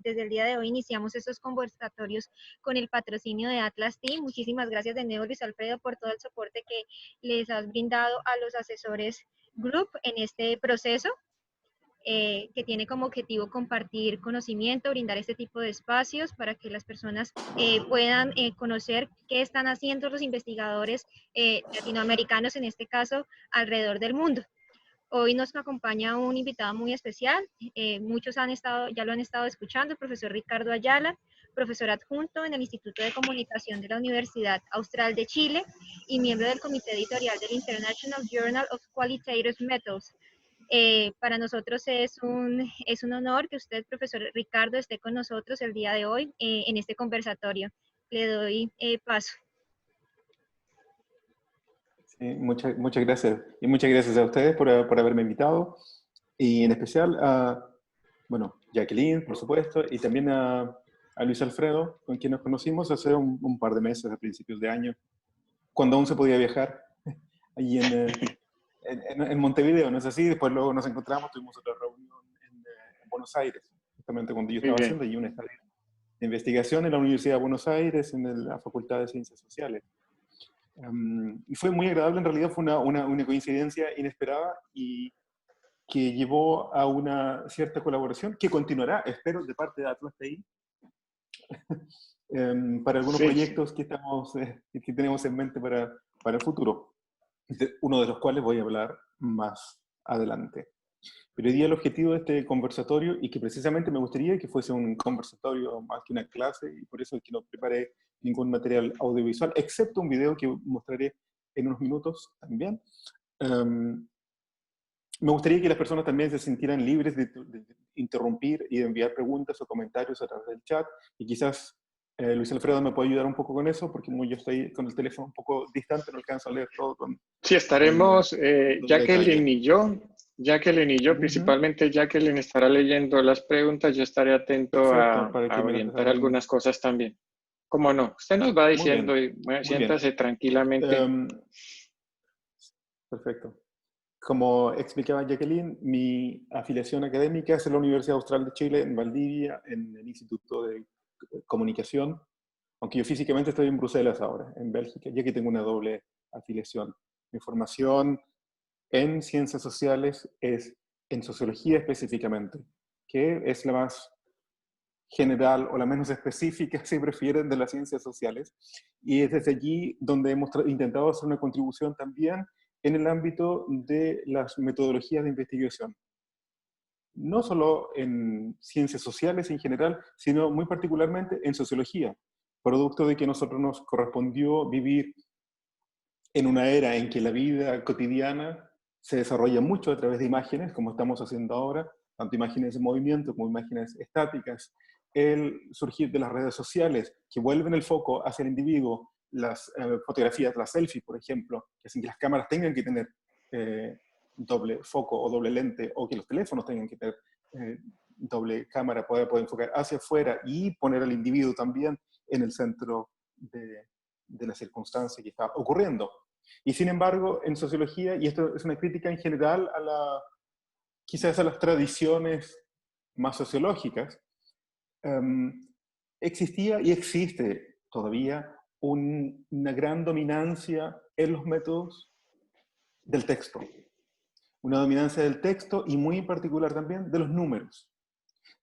desde el día de hoy iniciamos estos conversatorios con el patrocinio de Atlas Team. Muchísimas gracias de nuevo, Luis Alfredo, por todo el soporte que les has brindado a los asesores Group en este proceso. Que tiene como objetivo compartir conocimiento, brindar este tipo de espacios para que las personas puedan conocer qué están haciendo los investigadores latinoamericanos, en este caso, alrededor del mundo. Hoy nos acompaña un invitado muy especial, muchos ya lo han estado escuchando, el profesor Ricardo Ayala, profesor adjunto en el Instituto de Comunicación de la Universidad Austral de Chile y miembro del comité editorial del International Journal of Qualitative Methods. Para nosotros es un honor que usted, profesor Ricardo, esté con nosotros el día de hoy en este conversatorio. Le doy paso. Sí, muchas gracias. Y muchas gracias a ustedes por haberme invitado. Y en especial a, bueno, Jacqueline, por supuesto, y también a Luis Alfredo, con quien nos conocimos hace un par de meses, a principios de año, cuando aún se podía viajar, allí en Montevideo, ¿no es así? Después luego nos encontramos, tuvimos otra reunión en Buenos Aires, justamente cuando yo estaba haciendo allí un estadio de investigación en la Universidad de Buenos Aires, en la Facultad de Ciencias Sociales. Y fue muy agradable, en realidad fue una coincidencia inesperada y que llevó a una cierta colaboración que continuará, espero, de parte de Atlas TI, para algunos proyectos que tenemos en mente para el futuro, uno de los cuales voy a hablar más adelante. Pero hoy día el objetivo de este conversatorio, y que precisamente me gustaría que fuese un conversatorio más que una clase, y por eso es que no preparé ningún material audiovisual, excepto un video que mostraré en unos minutos también. Me gustaría que las personas también se sintieran libres de interrumpir y de enviar preguntas o comentarios a través del chat, y quizás Luis Alfredo me puede ayudar un poco con eso, porque como yo estoy con el teléfono un poco distante, no alcanzo a leer todo sí, estaremos, Jacqueline y yo, Uh-huh. Principalmente Jacqueline estará leyendo las preguntas, yo estaré atento a orientar algunas cosas también. ¿Cómo no? Usted nos va diciendo y siéntase tranquilamente. Perfecto. Como explicaba Jacqueline, mi afiliación académica es en la Universidad Austral de Chile, en Valdivia, en el Instituto de Comunicación, aunque yo físicamente estoy en Bruselas ahora, en Bélgica, ya que tengo una doble afiliación. Mi formación en ciencias sociales es en sociología específicamente, que es la más general o la menos específica, si prefieren, de las ciencias sociales. Y es desde allí donde hemos intentado hacer una contribución también en el ámbito de las metodologías de investigación. No solo en ciencias sociales en general, sino muy particularmente en sociología, producto de que a nosotros nos correspondió vivir en una era en que la vida cotidiana se desarrolla mucho a través de imágenes, como estamos haciendo ahora, tanto imágenes en movimiento como imágenes estáticas, el surgir de las redes sociales que vuelven el foco hacia el individuo, las fotografías, las selfies, por ejemplo, que hacen que las cámaras tengan que tener doble foco o doble lente, o que los teléfonos tengan que tener doble cámara para poder enfocar hacia afuera y poner al individuo también en el centro de la circunstancia que está ocurriendo. Y sin embargo, en sociología, y esto es una crítica en general quizás a las tradiciones más sociológicas, existía y existe todavía una gran dominancia en los métodos del texto. Una dominancia del texto y muy en particular también de los números.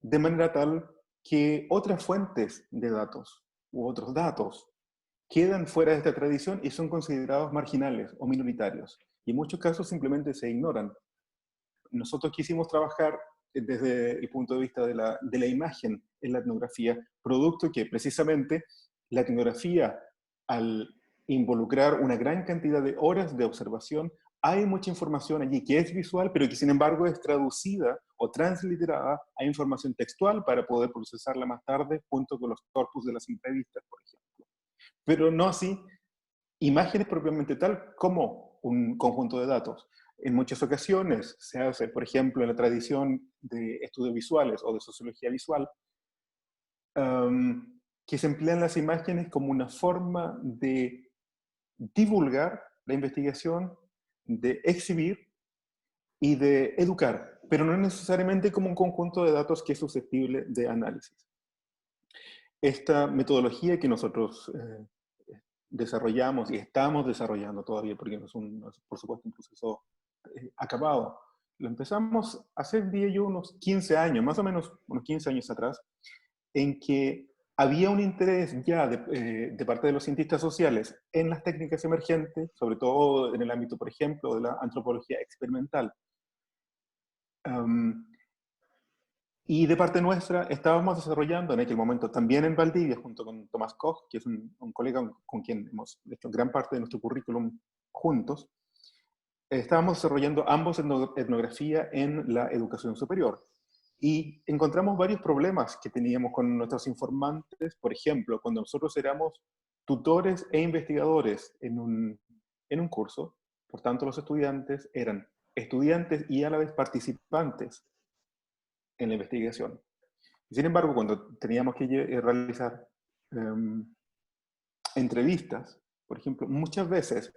De manera tal que otras fuentes de datos u otros datos quedan fuera de esta tradición y son considerados marginales o minoritarios. Y en muchos casos simplemente se ignoran. Nosotros quisimos trabajar desde el punto de vista de la imagen en la etnografía, producto que precisamente la etnografía, al involucrar una gran cantidad de horas de observación, hay mucha información allí que es visual, pero que sin embargo es traducida o transliterada a información textual para poder procesarla más tarde junto con los corpus de las entrevistas, por ejemplo. Pero no así imágenes propiamente tal como un conjunto de datos. En muchas ocasiones se hace, por ejemplo, en la tradición de estudios visuales o de sociología visual, que se emplean las imágenes como una forma de divulgar la investigación, de exhibir y de educar pero no necesariamente como un conjunto de datos que es susceptible de análisis. Esta metodología que nosotros desarrollamos y estamos desarrollando todavía, porque no es, por supuesto, un proceso acabado, lo empezamos a hacer, diría yo, unos 15 años, más o menos unos 15 años atrás, en que había un interés ya de parte de los cientistas sociales en las técnicas emergentes, sobre todo en el ámbito, por ejemplo, de la antropología experimental. Y de parte nuestra estábamos desarrollando en aquel momento, también en Valdivia, junto con Tomás Koch, que es un colega con quien hemos hecho gran parte de nuestro currículum juntos, estábamos desarrollando ambos etnografía en la educación superior. Y encontramos varios problemas que teníamos con nuestros informantes. Por ejemplo, cuando nosotros éramos tutores e investigadores en un curso, por tanto los estudiantes eran estudiantes y a la vez participantes en la investigación. Sin embargo, cuando teníamos que realizar entrevistas, por ejemplo, muchas veces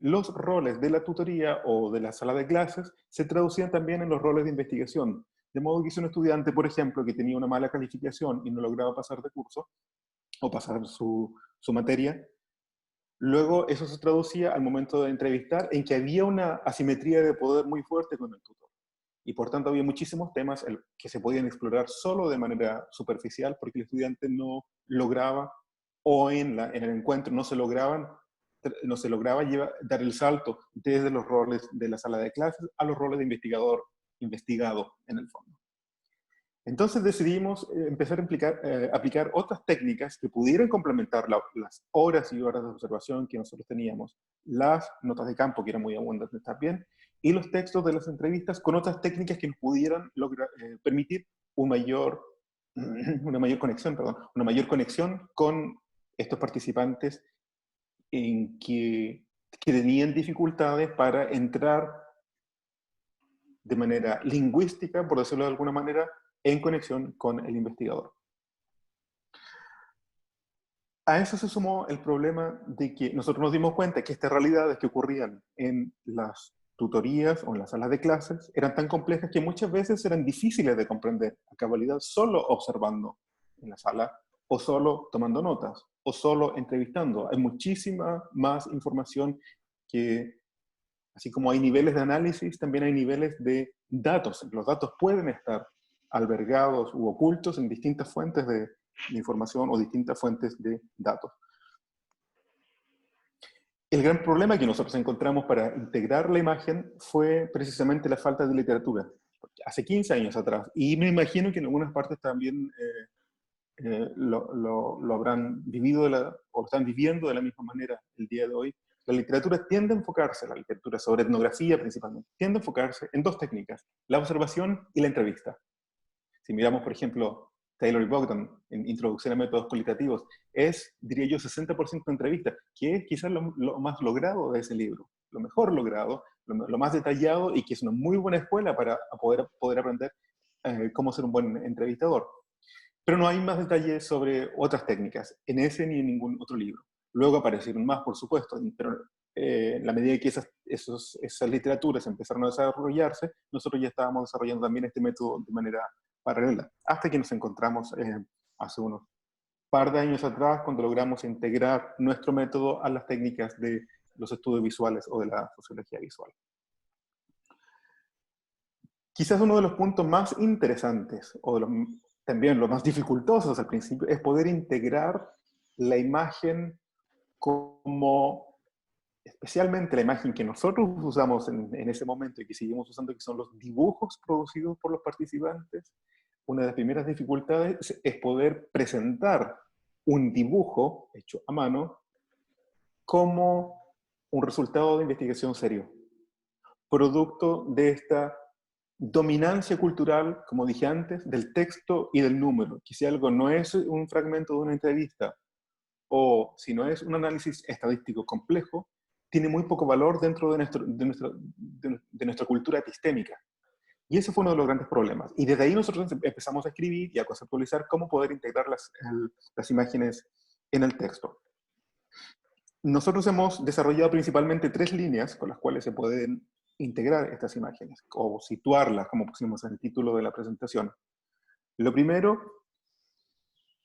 los roles de la tutoría o de la sala de clases se traducían también en los roles de investigación. De modo que si un estudiante, por ejemplo, que tenía una mala calificación y no lograba pasar de curso, o pasar su materia, luego eso se traducía al momento de entrevistar en que había una asimetría de poder muy fuerte con el tutor. Y por tanto había muchísimos temas que se podían explorar solo de manera superficial porque el estudiante no lograba, o en el encuentro no se lograba dar el salto desde los roles de la sala de clases a los roles de investigador investigado en el fondo. Entonces decidimos empezar a aplicar otras técnicas que pudieran complementar las horas y horas de observación que nosotros teníamos, las notas de campo, que eran muy abundantes también, y los textos de las entrevistas con otras técnicas que nos pudieran permitir una mayor conexión con estos participantes que tenían dificultades para entrar de manera lingüística, por decirlo de alguna manera, en conexión con el investigador. A eso se sumó el problema de que nosotros nos dimos cuenta que estas realidades que ocurrían en las tutorías o en las salas de clases eran tan complejas que muchas veces eran difíciles de comprender a cabalidad solo observando en la sala, o solo tomando notas, o solo entrevistando. Hay muchísima más información que, así como hay niveles de análisis, también hay niveles de datos. Los datos pueden estar albergados u ocultos en distintas fuentes de información o distintas fuentes de datos. El gran problema que nosotros encontramos para integrar la imagen fue precisamente la falta de literatura. Hace 15 años atrás, y me imagino que en algunas partes también lo habrán vivido o lo están viviendo de la misma manera el día de hoy. La literatura tiende a enfocarse, la literatura sobre etnografía principalmente, tiende a enfocarse en dos técnicas, la observación y la entrevista. Si miramos, por ejemplo, Taylor y Bogdan en Introducción a Métodos Cualitativos, es, diría yo, 60% entrevista, que es quizás lo más logrado de ese libro, lo mejor logrado, lo más detallado, y que es una muy buena escuela para poder aprender cómo ser un buen entrevistador. Pero no hay más detalles sobre otras técnicas, en ese ni en ningún otro libro. Luego aparecieron más, por supuesto, pero en la medida que esas literaturas empezaron a desarrollarse, nosotros ya estábamos desarrollando también este método de manera paralela, hasta que nos encontramos hace unos par de años atrás, cuando logramos integrar nuestro método a las técnicas de los estudios visuales o de la sociología visual. Quizás uno de los puntos más interesantes, o también los más dificultosos al principio, es poder integrar la imagen como, especialmente la imagen que nosotros usamos en ese momento y que seguimos usando, que son los dibujos producidos por los participantes. Una de las primeras dificultades es poder presentar un dibujo hecho a mano como un resultado de investigación serio, producto de esta dominancia cultural, como dije antes, del texto y del número, que si algo no es un fragmento de una entrevista, o si no es un análisis estadístico complejo, tiene muy poco valor dentro de nuestra cultura epistémica. Y ese fue uno de los grandes problemas. Y desde ahí nosotros empezamos a escribir y a conceptualizar cómo poder integrar las imágenes en el texto. Nosotros hemos desarrollado principalmente 3 líneas con las cuales se pueden integrar estas imágenes o situarlas, como pusimos en el título de la presentación. Lo primero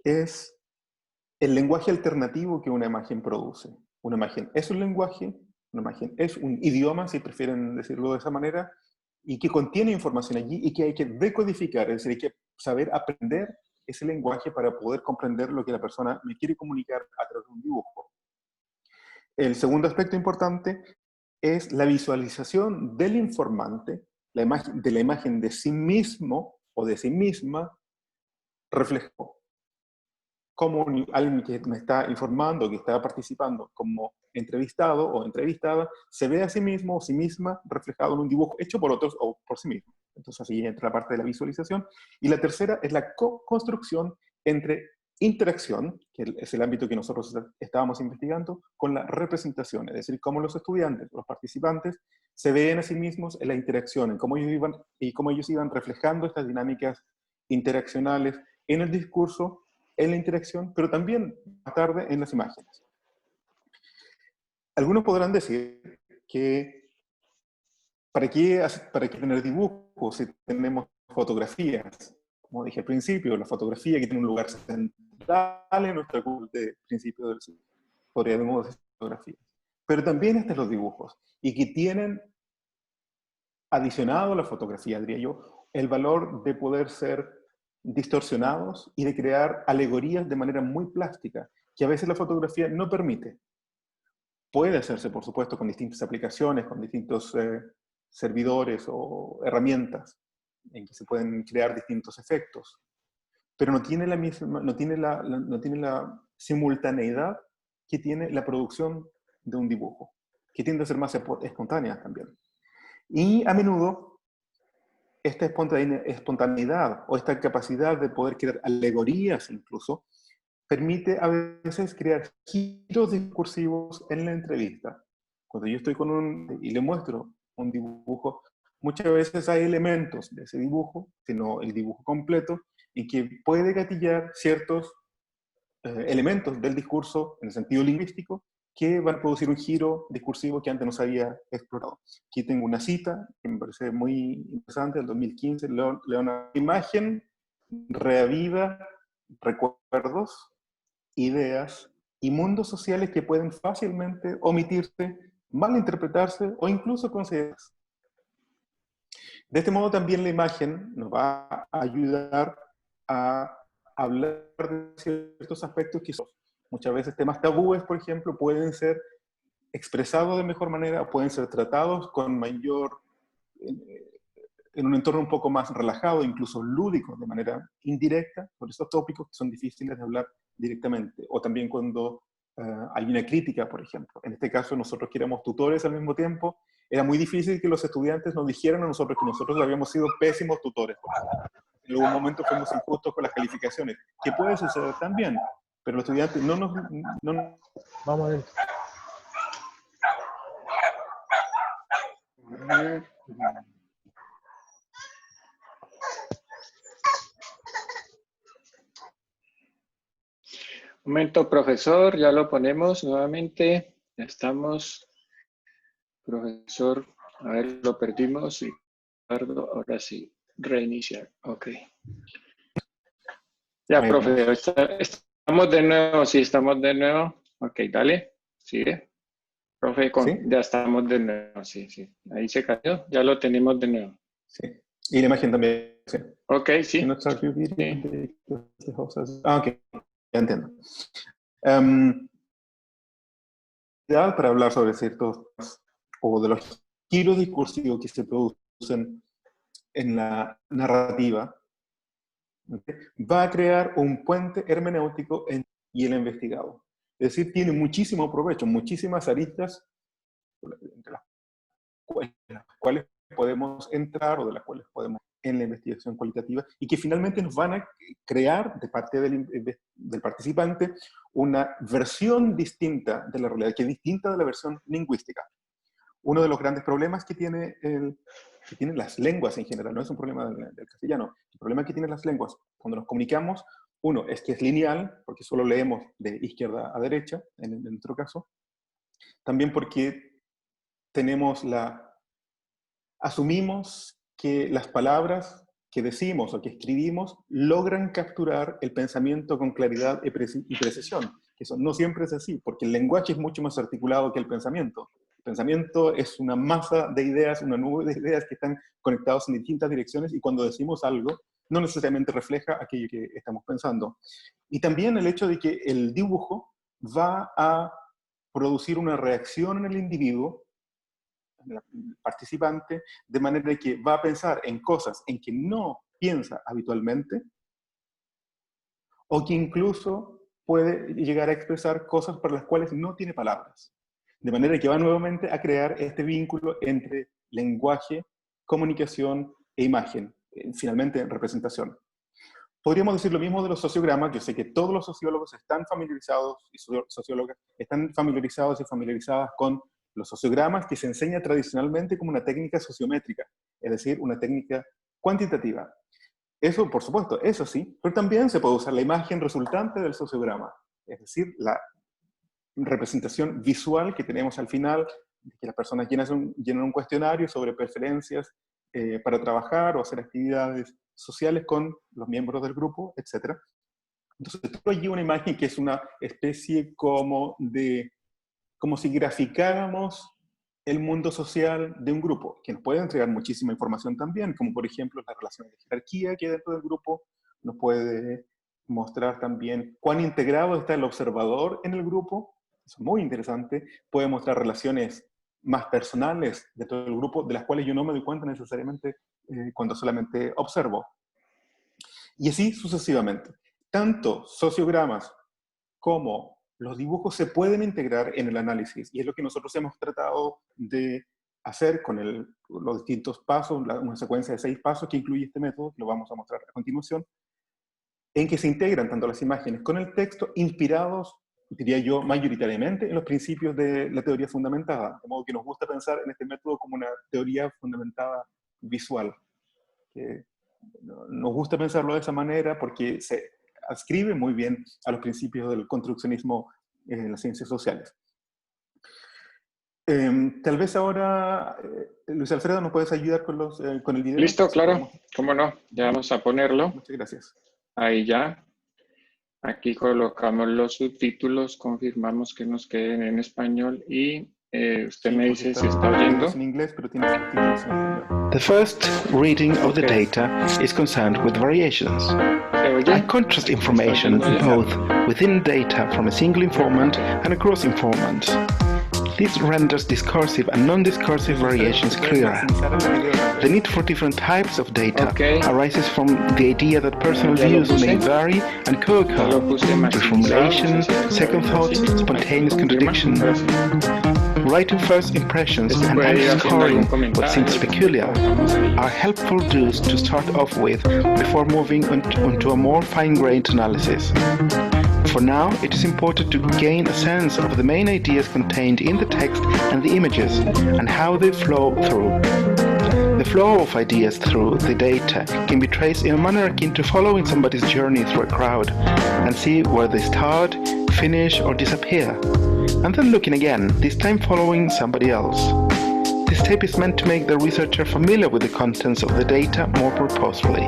es el lenguaje alternativo que una imagen produce. Una imagen es un lenguaje, una imagen es un idioma, si prefieren decirlo de esa manera, y que contiene información allí y que hay que decodificar, es decir, hay que saber aprender ese lenguaje para poder comprender lo que la persona me quiere comunicar a través de un dibujo. El segundo aspecto importante es la visualización del informante, de la imagen de sí mismo o de sí misma, reflejo. Como alguien que me está informando, que está participando como entrevistado o entrevistada, se ve a sí mismo o sí misma reflejado en un dibujo hecho por otros o por sí mismo. Entonces así entra la parte de la visualización. Y la tercera es la co-construcción entre interacción, que es el ámbito que nosotros estábamos investigando, con la representación, es decir, cómo los estudiantes, los participantes, se ven a sí mismos en la interacción, en cómo ellos iban reflejando estas dinámicas interaccionales en el discurso, en la interacción, pero también más tarde en las imágenes. Algunos podrán decir que ¿para qué tener dibujos si tenemos fotografías? Como dije al principio, la fotografía que tiene un lugar central en nuestra cultura de principio del siglo. Podríamos decir fotografías. Pero también están los dibujos, y que tienen adicionado a la fotografía, diría yo, el valor de poder ser distorsionados y de crear alegorías de manera muy plástica, que a veces la fotografía no permite. Puede hacerse, por supuesto, con distintas aplicaciones, con distintos servidores o herramientas en que se pueden crear distintos efectos, pero no tiene la misma, no tiene la simultaneidad que tiene la producción de un dibujo, que tiende a ser más espontánea también. Y a menudo esta espontaneidad o esta capacidad de poder crear alegorías incluso, permite a veces crear giros discursivos en la entrevista. Cuando yo estoy y le muestro un dibujo, muchas veces hay elementos de ese dibujo, sino el dibujo completo, y que puede gatillar ciertos elementos del discurso en el sentido lingüístico que van a producir un giro discursivo que antes no se había explorado. Aquí tengo una cita que me parece muy interesante, del 2015, una imagen reaviva recuerdos, ideas y mundos sociales que pueden fácilmente omitirse, malinterpretarse o incluso considerarse. De este modo también la imagen nos va a ayudar a hablar de ciertos aspectos que son muchas veces temas tabúes, por ejemplo, pueden ser expresados de mejor manera, pueden ser tratados con mayor, en un entorno un poco más relajado, incluso lúdico, de manera indirecta, por estos tópicos que son difíciles de hablar directamente. O también cuando hay una crítica, por ejemplo. En este caso, nosotros que éramos tutores al mismo tiempo, era muy difícil que los estudiantes nos dijeran a nosotros que nosotros habíamos sido pésimos tutores. En algún momento fuimos injustos con las calificaciones, que puede suceder también, pero los estudiantes no nos... Vamos adentro. Un momento, profesor, ya lo ponemos nuevamente. Ya estamos. Profesor, a ver, lo perdimos. Sí. Ahora sí, reiniciar. Ok. Ya, profe, estamos de nuevo. Sí, estamos de nuevo. Ok, dale. Sigue. Profe, ¿Sí? Ya estamos de nuevo. Sí, sí. Ahí se cayó. Ya lo tenemos de nuevo. Sí. Y la imagen también. Sí. Ok, sí. Sí. Ah, ok. Ya entiendo. Para hablar sobre ciertos o de los giros discursivos que se producen en la narrativa, ¿okay? Va a crear un puente hermenéutico y el investigado. Es decir, tiene muchísimo provecho, muchísimas aristas entre las cuales podemos entrar o de las cuales podemos en la investigación cualitativa y que finalmente nos van a crear de parte del participante una versión distinta de la realidad, que es distinta de la versión lingüística. Uno de los grandes problemas que tienen las lenguas en general, no es un problema del castellano, el problema que tienen las lenguas cuando nos comunicamos, uno es que es lineal, porque solo leemos de izquierda a derecha, en nuestro caso, también porque tenemos la asumimos que las palabras que decimos o que escribimos logran capturar el pensamiento con claridad y precisión. Eso no siempre es así, porque el lenguaje es mucho más articulado que el pensamiento. El pensamiento es una masa de ideas, una nube de ideas que están conectados en distintas direcciones, y cuando decimos algo, no necesariamente refleja aquello que estamos pensando. Y también el hecho de que el dibujo va a producir una reacción en el individuo, en el participante, de manera que va a pensar en cosas en que no piensa habitualmente, o que incluso puede llegar a expresar cosas para las cuales no tiene palabras. De manera que va nuevamente a crear este vínculo entre lenguaje, comunicación e imagen, finalmente representación. Podríamos decir lo mismo de los sociogramas. Yo sé que todos los sociólogos están familiarizados, y sociólogas están familiarizados y familiarizadas con los sociogramas, que se enseña tradicionalmente como una técnica sociométrica, es decir, una técnica cuantitativa. Eso, por supuesto, eso sí, pero también se puede usar la imagen resultante del sociograma, es decir, la representación visual que tenemos al final, que las personas llenan un cuestionario sobre preferencias para trabajar o hacer actividades sociales con los miembros del grupo, etc. Entonces, tengo allí una imagen que es una especie como si graficáramos el mundo social de un grupo, que nos puede entregar muchísima información también, como por ejemplo la relación de jerarquía que hay dentro del grupo, nos puede mostrar también cuán integrado está el observador en el grupo, eso es muy interesante, puede mostrar relaciones más personales dentro del grupo, de las cuales yo no me doy cuenta necesariamente cuando solamente observo. Y así sucesivamente. Tanto sociogramas como los dibujos se pueden integrar en el análisis, y es lo que nosotros hemos tratado de hacer con los distintos pasos, una secuencia de 6 pasos que incluye este método, que lo vamos a mostrar a continuación, en que se integran tanto las imágenes con el texto, inspirados, diría yo, mayoritariamente en los principios de la teoría fundamentada, de modo que nos gusta pensar en este método como una teoría fundamentada visual. Nos gusta pensarlo de esa manera porque se adscribe muy bien a los principios del construccionismo en las ciencias sociales. Tal vez ahora, Luis Alfredo, ¿nos puedes ayudar con el video? Listo, claro, cómo no, ya vamos a ponerlo. Muchas gracias. Ahí ya. Aquí colocamos los subtítulos, confirmamos que nos queden en español y usted me dice si está oyendo. En inglés, pero tiene subtítulos en español. The first reading of the data is concerned with variations. I contrast information both within data from a single informant and across informants. This renders discursive and non-discursive variations clearer. The need for different types of data arises from the idea that personal views may vary and co-occur. Reformulation, second thoughts, spontaneous contradiction. Writing first impressions and underscoring what seems peculiar are helpful tools to start off with before moving onto a more fine-grained analysis. For now, it is important to gain a sense of the main ideas contained in the text and the images, and how they flow through. The flow of ideas through the data can be traced in a manner akin to following somebody's journey through a crowd, and see where they start, finish, or disappear, and then looking again, this time following somebody else. This step is meant to make the researcher familiar with the contents of the data more purposefully.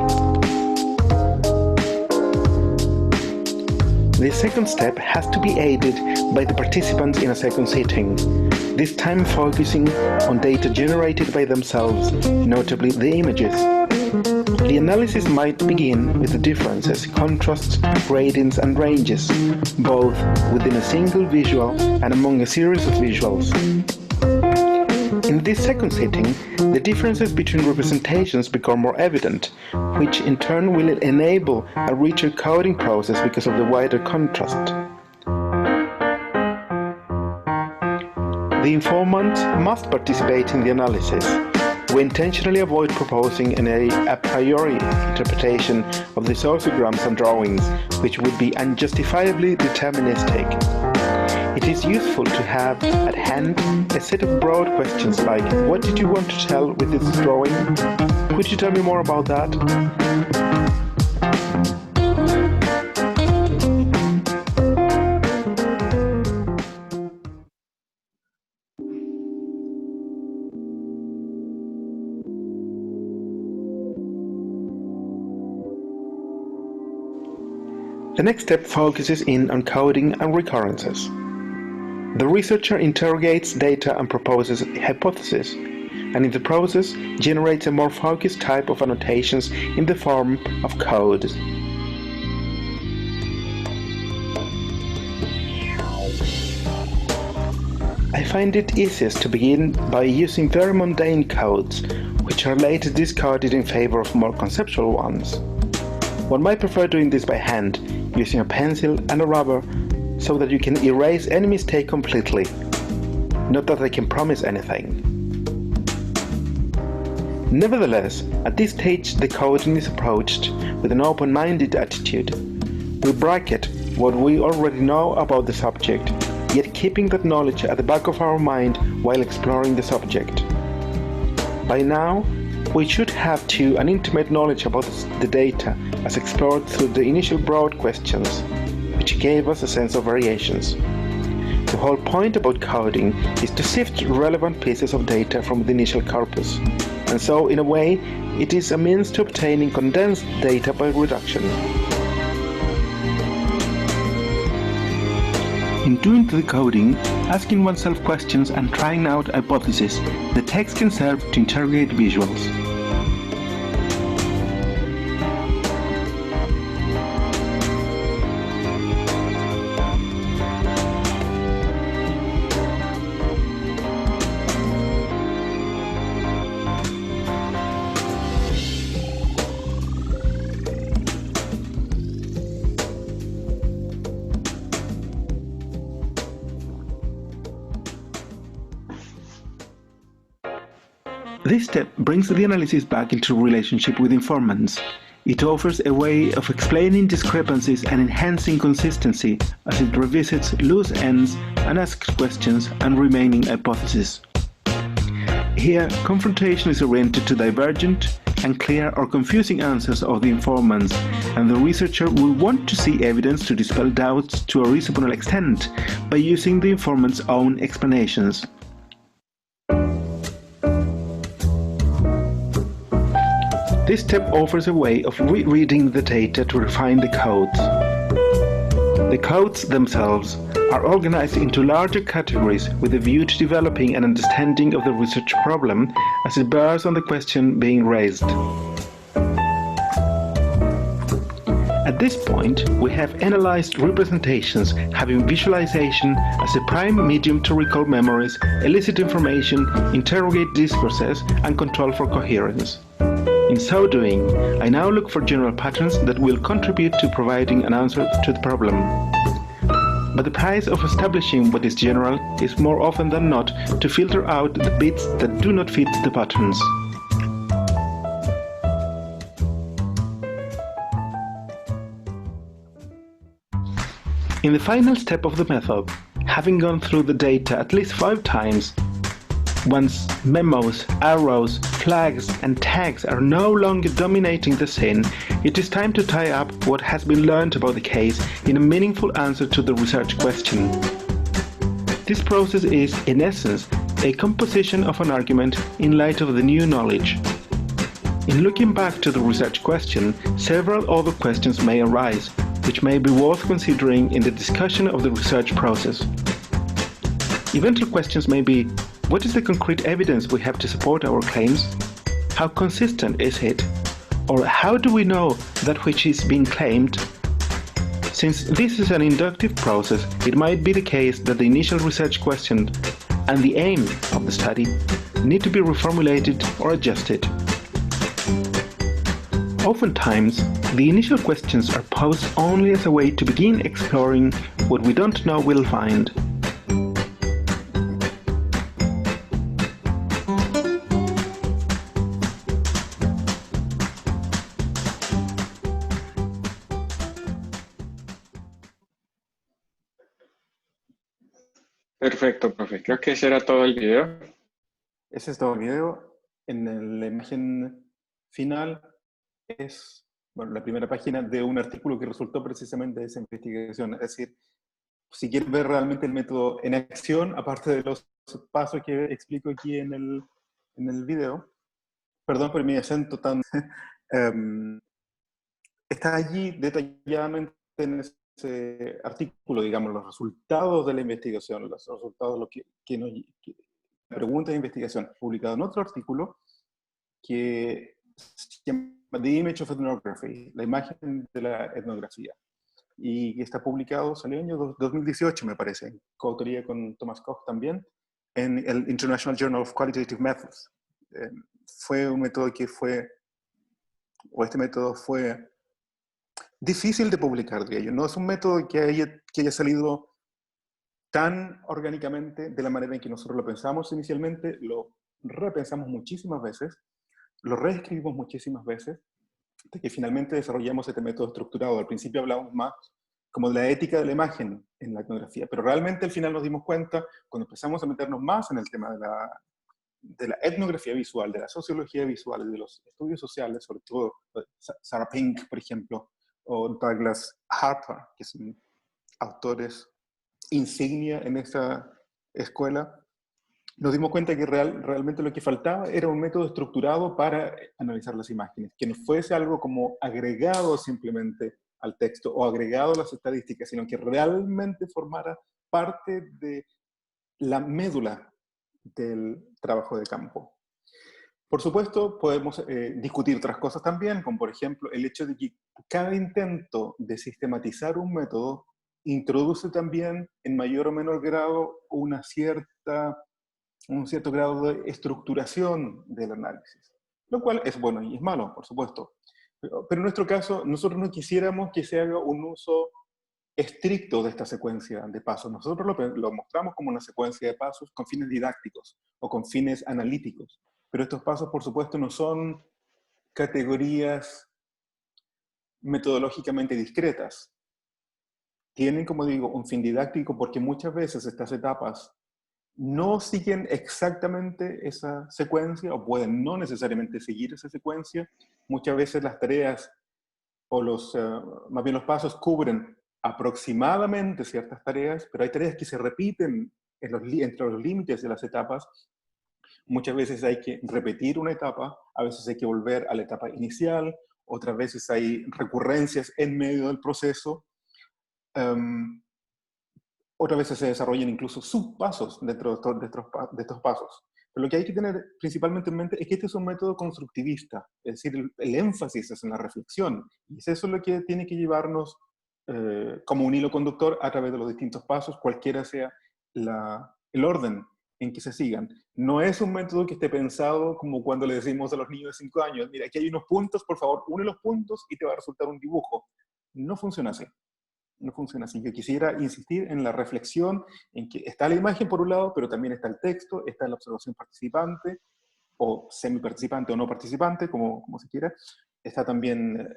The second step has to be aided by the participants in a second sitting, this time focusing on data generated by themselves, notably the images. The analysis might begin with the differences, contrasts, gradients and ranges, both within a single visual and among a series of visuals. In this second sitting, the differences between representations become more evident, which in turn will enable a richer coding process because of the wider contrast. The informant must participate in the analysis. We intentionally avoid proposing a priori interpretation of the sociograms and drawings, which would be unjustifiably deterministic. It is useful to have at hand a set of broad questions like, what did you want to tell with this drawing? Could you tell me more about that? The next step focuses in on coding and recurrences. The researcher interrogates data and proposes hypotheses, and in the process generates a more focused type of annotations in the form of code. I find it easiest to begin by using very mundane codes, which are later discarded in favor of more conceptual ones. One might prefer doing this by hand, using a pencil and a rubber, so that you can erase any mistake completely. Not that I can promise anything. Nevertheless, at this stage the coding is approached with an open-minded attitude. We bracket what we already know about the subject, yet keeping that knowledge at the back of our mind while exploring the subject. By now, we should have an intimate knowledge about the data as explored through the initial broad questions, which gave us a sense of variations. The whole point about coding is to sift relevant pieces of data from the initial corpus, and so in a way it is a means to obtaining condensed data by reduction. In doing the coding, asking oneself questions and trying out hypotheses, the text can serve to interrogate visuals. This step brings the analysis back into relationship with informants. It offers a way of explaining discrepancies and enhancing consistency as it revisits loose ends and asks questions and remaining hypotheses. Here, confrontation is oriented to divergent, unclear or confusing answers of the informants, and the researcher will want to see evidence to dispel doubts to a reasonable extent by using the informant's own explanations. This step offers a way of rereading the data to refine the codes. The codes themselves are organized into larger categories with a view to developing an understanding of the research problem as it bears on the question being raised. At this point, we have analyzed representations having visualization as a prime medium to recall memories, elicit information, interrogate discourses, and control for coherence. In so doing, I now look for general patterns that will contribute to providing an answer to the problem. But the price of establishing what is general is more often than not to filter out the bits that do not fit the patterns. In the final step of the method, having gone through the data at least 5 times, once memos, arrows, flags and tags are no longer dominating the scene, it is time to tie up what has been learned about the case in a meaningful answer to the research question. This process is, in essence, a composition of an argument in light of the new knowledge. In looking back to the research question, several other questions may arise, which may be worth considering in the discussion of the research process. Eventual questions may be: what is the concrete evidence we have to support our claims? How consistent is it? Or how do we know that which is being claimed? Since this is an inductive process, it might be the case that the initial research question and the aim of the study need to be reformulated or adjusted. Oftentimes, the initial questions are posed only as a way to begin exploring what we don't know we'll find. Perfecto, profe. Creo que ese era todo el video. Ese es todo el video. En la imagen final es, bueno, la primera página de un artículo que resultó precisamente de esa investigación. Es decir, si quieres ver realmente el método en acción, aparte de los pasos que explico aquí en el video, perdón por mi acento tan... está allí detalladamente en ese artículo, digamos, los resultados de la investigación, los resultados, la pregunta de investigación, publicado en otro artículo que se llama The Image of Ethnography, la imagen de la etnografía, y que está publicado, salió en el año 2018, me parece, en coautoría con Thomas Koch también, en el International Journal of Qualitative Methods. Fue un método este método fue difícil de publicar, diría yo. No es un método que haya salido tan orgánicamente de la manera en que nosotros lo pensamos inicialmente. Lo repensamos muchísimas veces, lo reescribimos muchísimas veces, hasta que finalmente desarrollamos este método estructurado. Al principio hablábamos más como de la ética de la imagen en la etnografía, pero realmente al final nos dimos cuenta, cuando empezamos a meternos más en el tema de la etnografía visual, de la sociología visual, de los estudios sociales, sobre todo Sarah Pink, por ejemplo, o Douglas Harper, que son autores insignia en esta escuela, nos dimos cuenta que realmente lo que faltaba era un método estructurado para analizar las imágenes, que no fuese algo como agregado simplemente al texto o agregado a las estadísticas, sino que realmente formara parte de la médula del trabajo de campo. Por supuesto, podemos discutir otras cosas también, como por ejemplo el hecho de que cada intento de sistematizar un método introduce también en mayor o menor grado un cierto grado de estructuración del análisis, lo cual es bueno y es malo, por supuesto. Pero en nuestro caso, nosotros no quisiéramos que se haga un uso estricto de esta secuencia de pasos. Nosotros lo mostramos como una secuencia de pasos con fines didácticos o con fines analíticos. Pero estos pasos, por supuesto, no son categorías metodológicamente discretas. Tienen, como digo, un fin didáctico porque muchas veces estas etapas no siguen exactamente esa secuencia o pueden no necesariamente seguir esa secuencia. Muchas veces las tareas o más bien los pasos cubren aproximadamente ciertas tareas, pero hay tareas que se repiten entre los límites de las etapas. Muchas veces hay que repetir una etapa, a veces hay que volver a la etapa inicial, otras veces hay recurrencias en medio del proceso, otras veces se desarrollan incluso subpasos dentro de estos pasos. Pero lo que hay que tener principalmente en mente es que este es un método constructivista, es decir, el énfasis es en la reflexión, y es eso lo que tiene que llevarnos como un hilo conductor a través de los distintos pasos, cualquiera sea el orden en que se sigan. No es un método que esté pensado como cuando le decimos a los niños de 5 años, mira, aquí hay unos puntos, por favor, une los puntos y te va a resultar un dibujo. No funciona así. No funciona así. Yo quisiera insistir en la reflexión, en que está la imagen por un lado, pero también está el texto, está la observación participante, o semiparticipante o no participante, como se quiera. Está también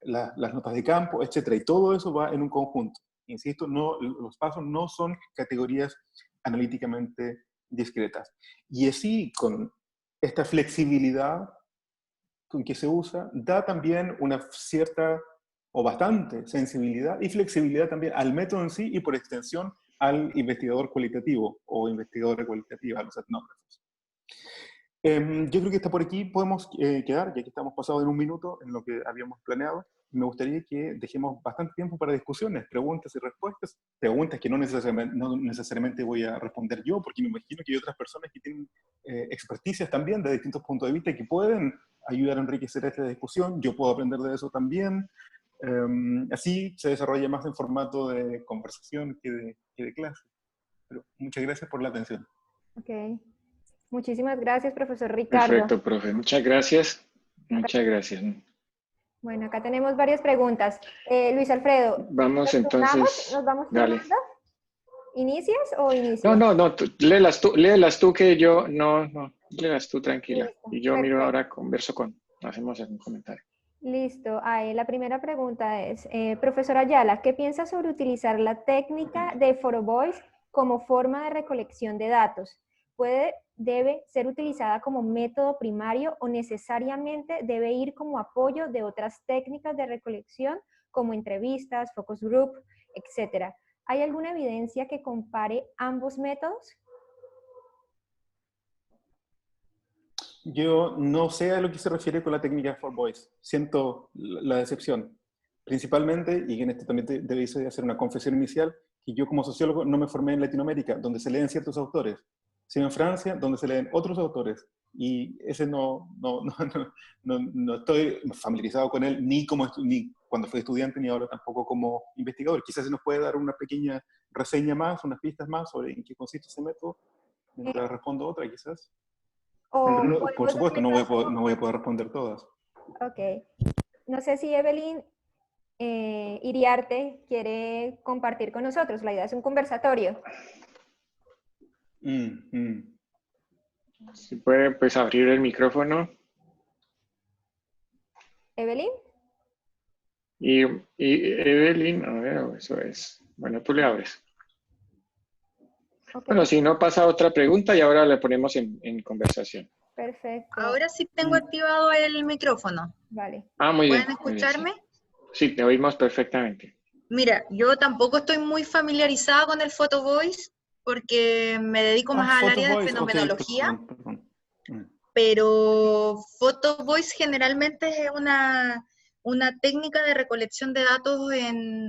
las notas de campo, etcétera. Y todo eso va en un conjunto. Insisto, los pasos no son categorías analíticamente discretas. Y así, con esta flexibilidad con que se usa, da también una cierta o bastante sensibilidad y flexibilidad también al método en sí y por extensión al investigador cualitativo o investigadora cualitativa, a los etnógrafos. Yo creo que hasta por aquí podemos quedar, ya que estamos pasados en un minuto en lo que habíamos planeado. Me gustaría que dejemos bastante tiempo para discusiones, preguntas y respuestas. Preguntas que no necesariamente voy a responder yo, porque me imagino que hay otras personas que tienen experticias también de distintos puntos de vista que pueden ayudar a enriquecer esta discusión. Yo puedo aprender de eso también. Así se desarrolla más en formato de conversación que de clase. Pero muchas gracias por la atención. Ok. Muchísimas gracias, profesor Ricardo. Perfecto, profe. Muchas gracias. Muchas gracias. Bueno, acá tenemos varias preguntas. Luis Alfredo. Vamos entonces. ¿Nos vamos dale. turnando? ¿Inicias o inicias? No, léelas tú que yo, no, léelas tú tranquila. Listo, y yo perfecto. miro ahora, hacemos algún comentario. Listo. La primera pregunta es, profesor Ayala, ¿qué piensa sobre utilizar la técnica de Photo Voice como forma de recolección de datos? ¿Debe ser utilizada como método primario o necesariamente debe ir como apoyo de otras técnicas de recolección como entrevistas, focus group, etcétera? ¿Hay alguna evidencia que compare ambos métodos? Yo no sé a lo que se refiere con la técnica de Photo Voice. Siento la decepción. principalmente, y en esto también debí hacer una confesión inicial, que yo como sociólogo no me formé en Latinoamérica, donde se leen ciertos autores, sino en Francia, donde se leen otros autores. Y ese no estoy familiarizado con él, ni cuando fui estudiante, ni ahora tampoco como investigador. Quizás se nos puede dar una pequeña reseña más, unas pistas más sobre en qué consiste ese método, mientras respondo otra quizás. Pero por supuesto, no voy a poder responder todas. Ok. No sé si Evelyn Iriarte quiere compartir con nosotros. La idea es un conversatorio. Si puede, pues, abrir el micrófono. ¿Evelyn? Y Evelyn, a ver, eso es. Bueno, tú le abres. Okay. Bueno, si no, pasa otra pregunta y ahora le ponemos en conversación. Perfecto. Ahora sí tengo activado el micrófono. Vale. Ah, muy bien. ¿Pueden escucharme? Sí, te oímos perfectamente. Mira, yo tampoco estoy muy familiarizada con el Photo Voice porque me dedico más al área de fenomenología. Okay, perdón. Pero Photo Voice generalmente es una técnica de recolección de datos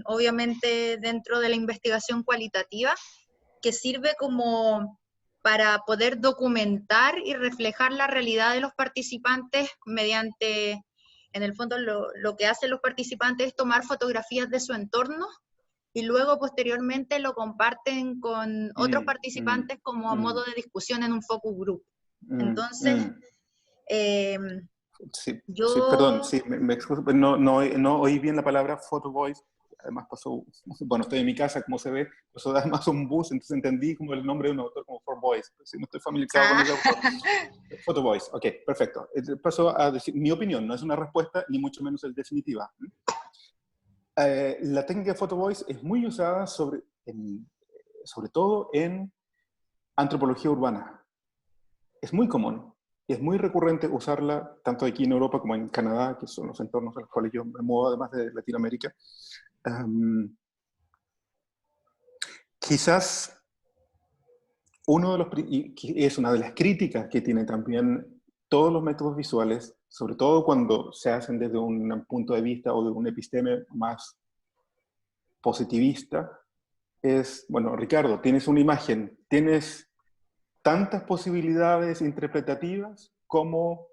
obviamente dentro de la investigación cualitativa, que sirve como para poder documentar y reflejar la realidad de los participantes mediante, en el fondo lo que hacen los participantes es tomar fotografías de su entorno y luego posteriormente lo comparten con otros participantes como a modo de discusión en un focus group. Entonces, sí, yo... perdón, me excuso, no oí bien la palabra photo voice. Además pasó, bueno, estoy en mi casa, como se ve, pasó además un bus, entonces entendí como el nombre de un autor como For Voice. Si no estoy familiarizado con ese autor. Photo Voice, ok, perfecto. Paso a decir mi opinión, no es una respuesta, ni mucho menos el definitiva. La técnica de Photo Voice es muy usada sobre todo en antropología urbana. Es muy común. Y es muy recurrente usarla tanto aquí en Europa como en Canadá, que son los entornos a los cuales yo me muevo, además de Latinoamérica. Quizás es una de las críticas que tienen también todos los métodos visuales, sobre todo cuando se hacen desde un punto de vista o de un episteme más positivista, es, bueno, Ricardo, tienes una imagen, tienes tantas posibilidades interpretativas como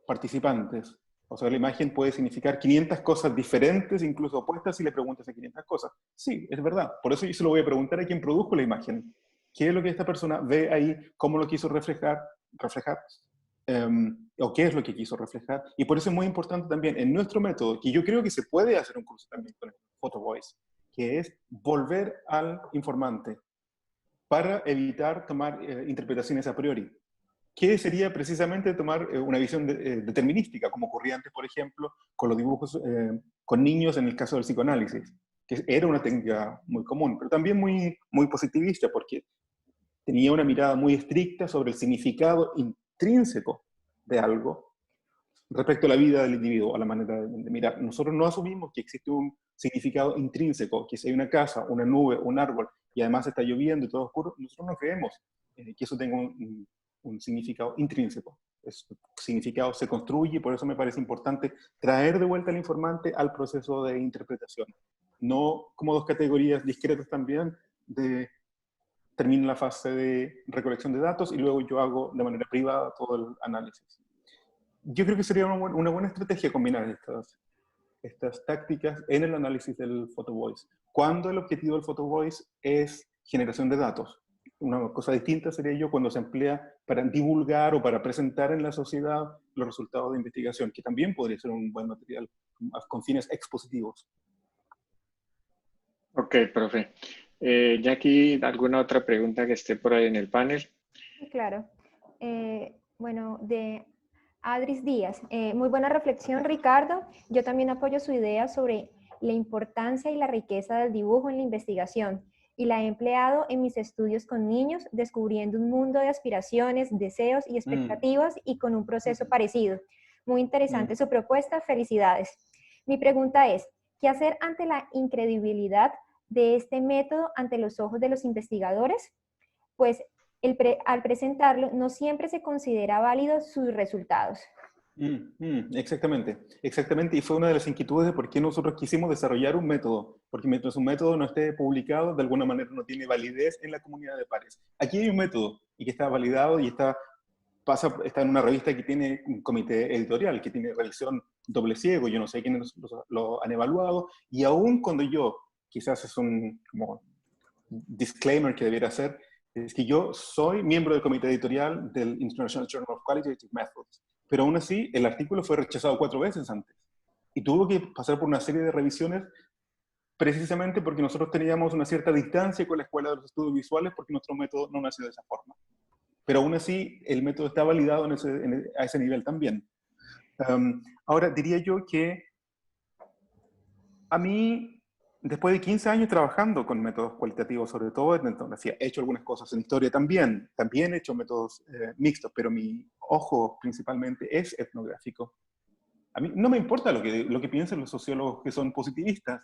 participantes. O sea, la imagen puede significar 500 cosas diferentes, incluso opuestas, si le preguntas a 500 cosas. Sí, es verdad. Por eso yo se lo voy a preguntar a quien produjo la imagen. ¿Qué es lo que esta persona ve ahí? ¿Cómo lo quiso reflejar? ¿O qué es lo que quiso reflejar? Y por eso es muy importante también en nuestro método, que yo creo que se puede hacer un curso también con el Photo Voice, que es volver al informante para evitar tomar interpretaciones a priori. ¿Qué sería precisamente tomar una visión determinística, como ocurría antes, por ejemplo, con los dibujos con niños en el caso del psicoanálisis, que era una técnica muy común, pero también muy, muy positivista, porque tenía una mirada muy estricta sobre el significado intrínseco de algo respecto a la vida del individuo, a la manera de mirar. Nosotros no asumimos que existe un significado intrínseco, que si hay una casa, una nube, un árbol, y además está lloviendo y todo oscuro, nosotros no creemos que eso tenga un significado intrínseco. Ese significado se construye y por eso me parece importante traer de vuelta al informante al proceso de interpretación. No como dos categorías discretas también de termino la fase de recolección de datos y luego yo hago de manera privada todo el análisis. Yo creo que sería una buena estrategia combinar estas tácticas en el análisis del Photo Voice, cuando el objetivo del Photo Voice es generación de datos. Una cosa distinta sería cuando se emplea para divulgar o para presentar en la sociedad los resultados de investigación, que también podría ser un buen material con fines expositivos. Ok, profe. Jackie, ¿alguna otra pregunta que esté por ahí en el panel? Sí, claro. Bueno, de Adris Díaz. Muy buena reflexión, Ricardo. Yo también apoyo su idea sobre la importancia y la riqueza del dibujo en la investigación y la he empleado en mis estudios con niños, descubriendo un mundo de aspiraciones, deseos y expectativas y con un proceso parecido. Muy interesante su propuesta. Felicidades. Mi pregunta es, ¿qué hacer ante la incredibilidad de este método ante los ojos de los investigadores? Pues al presentarlo no siempre se considera válido sus resultados. Exactamente, exactamente, y fue una de las inquietudes de por qué nosotros quisimos desarrollar un método, porque mientras un método no esté publicado, de alguna manera no tiene validez en la comunidad de pares. Aquí hay un método, y que está validado, y está en una revista que tiene un comité editorial, que tiene revisión doble ciego, yo no sé quiénes lo han evaluado, y aún cuando yo, quizás es un como disclaimer que debiera hacer, es que yo soy miembro del comité editorial del International Journal of Qualitative Methods, pero aún así el artículo fue rechazado 4 veces antes y tuvo que pasar por una serie de revisiones precisamente porque nosotros teníamos una cierta distancia con la Escuela de los Estudios Visuales porque nuestro método no nació de esa forma. Pero aún así el método está validado a ese nivel también. Ahora diría yo que a mí, después de 15 años trabajando con métodos cualitativos, sobre todo en etnografía, he hecho algunas cosas en historia también he hecho métodos mixtos, pero mi ojo principalmente es etnográfico. A mí no me importa lo que piensen los sociólogos que son positivistas,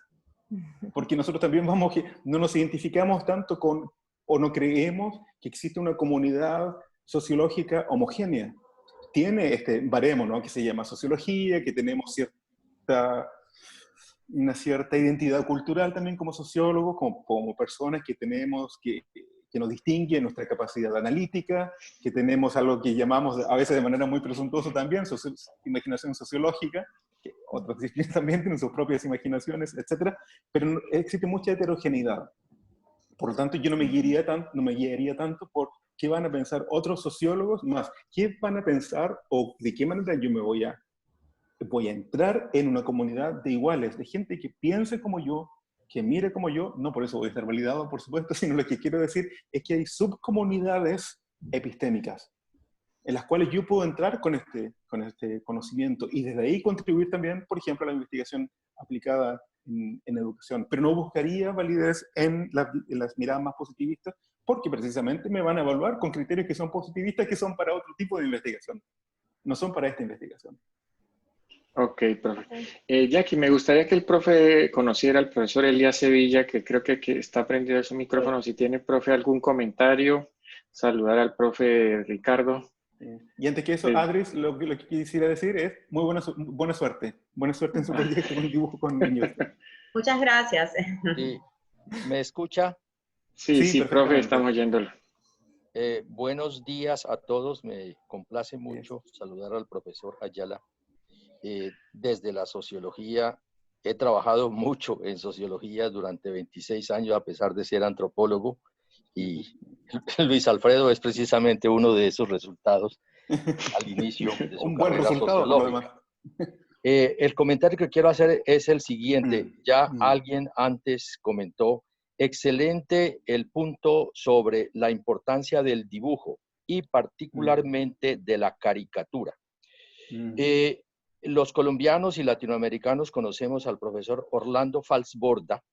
porque nosotros también no nos identificamos tanto con, o no creemos que existe una comunidad sociológica homogénea. Tiene este baremo, ¿no?, que se llama sociología, que tenemos una cierta identidad cultural también como sociólogos, como personas que tenemos, que nos distingue nuestra capacidad analítica, que tenemos algo que llamamos a veces de manera muy presuntuosa también, imaginación sociológica, que otras disciplinas también tienen sus propias imaginaciones, etc. Pero existe mucha heterogeneidad. Por lo tanto, yo no me guiaría tanto por qué van a pensar otros sociólogos, más qué van a pensar o de qué manera yo me voy a entrar en una comunidad de iguales, de gente que piense como yo, que mire como yo. No por eso voy a estar validado, por supuesto, sino lo que quiero decir es que hay subcomunidades epistémicas en las cuales yo puedo entrar con este conocimiento y desde ahí contribuir también, por ejemplo, a la investigación aplicada en educación. Pero no buscaría validez en las miradas más positivistas, porque precisamente me van a evaluar con criterios que son positivistas, que son para otro tipo de investigación, no son para esta investigación. Ok, profe. Jackie, me gustaría que el profe conociera al profesor Elías Sevilla, que creo que está prendido su micrófono. Si tiene, profe, algún comentario, saludar al profe Ricardo. Y antes que eso, Adris, lo que quisiera decir es buena suerte. Buena suerte en su proyecto con dibujo con niños. Muchas gracias. Sí. ¿Me escucha? Sí, profe, estamos oyéndolo. Buenos días a todos. Me complace mucho saludar al profesor Ayala. Desde la sociología, he trabajado mucho en sociología durante 26 años, a pesar de ser antropólogo, y Luis Alfredo es precisamente uno de esos resultados al inicio de su carrera sociológica. El comentario que quiero hacer es el siguiente. Ya alguien antes comentó, excelente el punto sobre la importancia del dibujo y particularmente de la caricatura. Los colombianos y latinoamericanos conocemos al profesor Orlando Falsborda,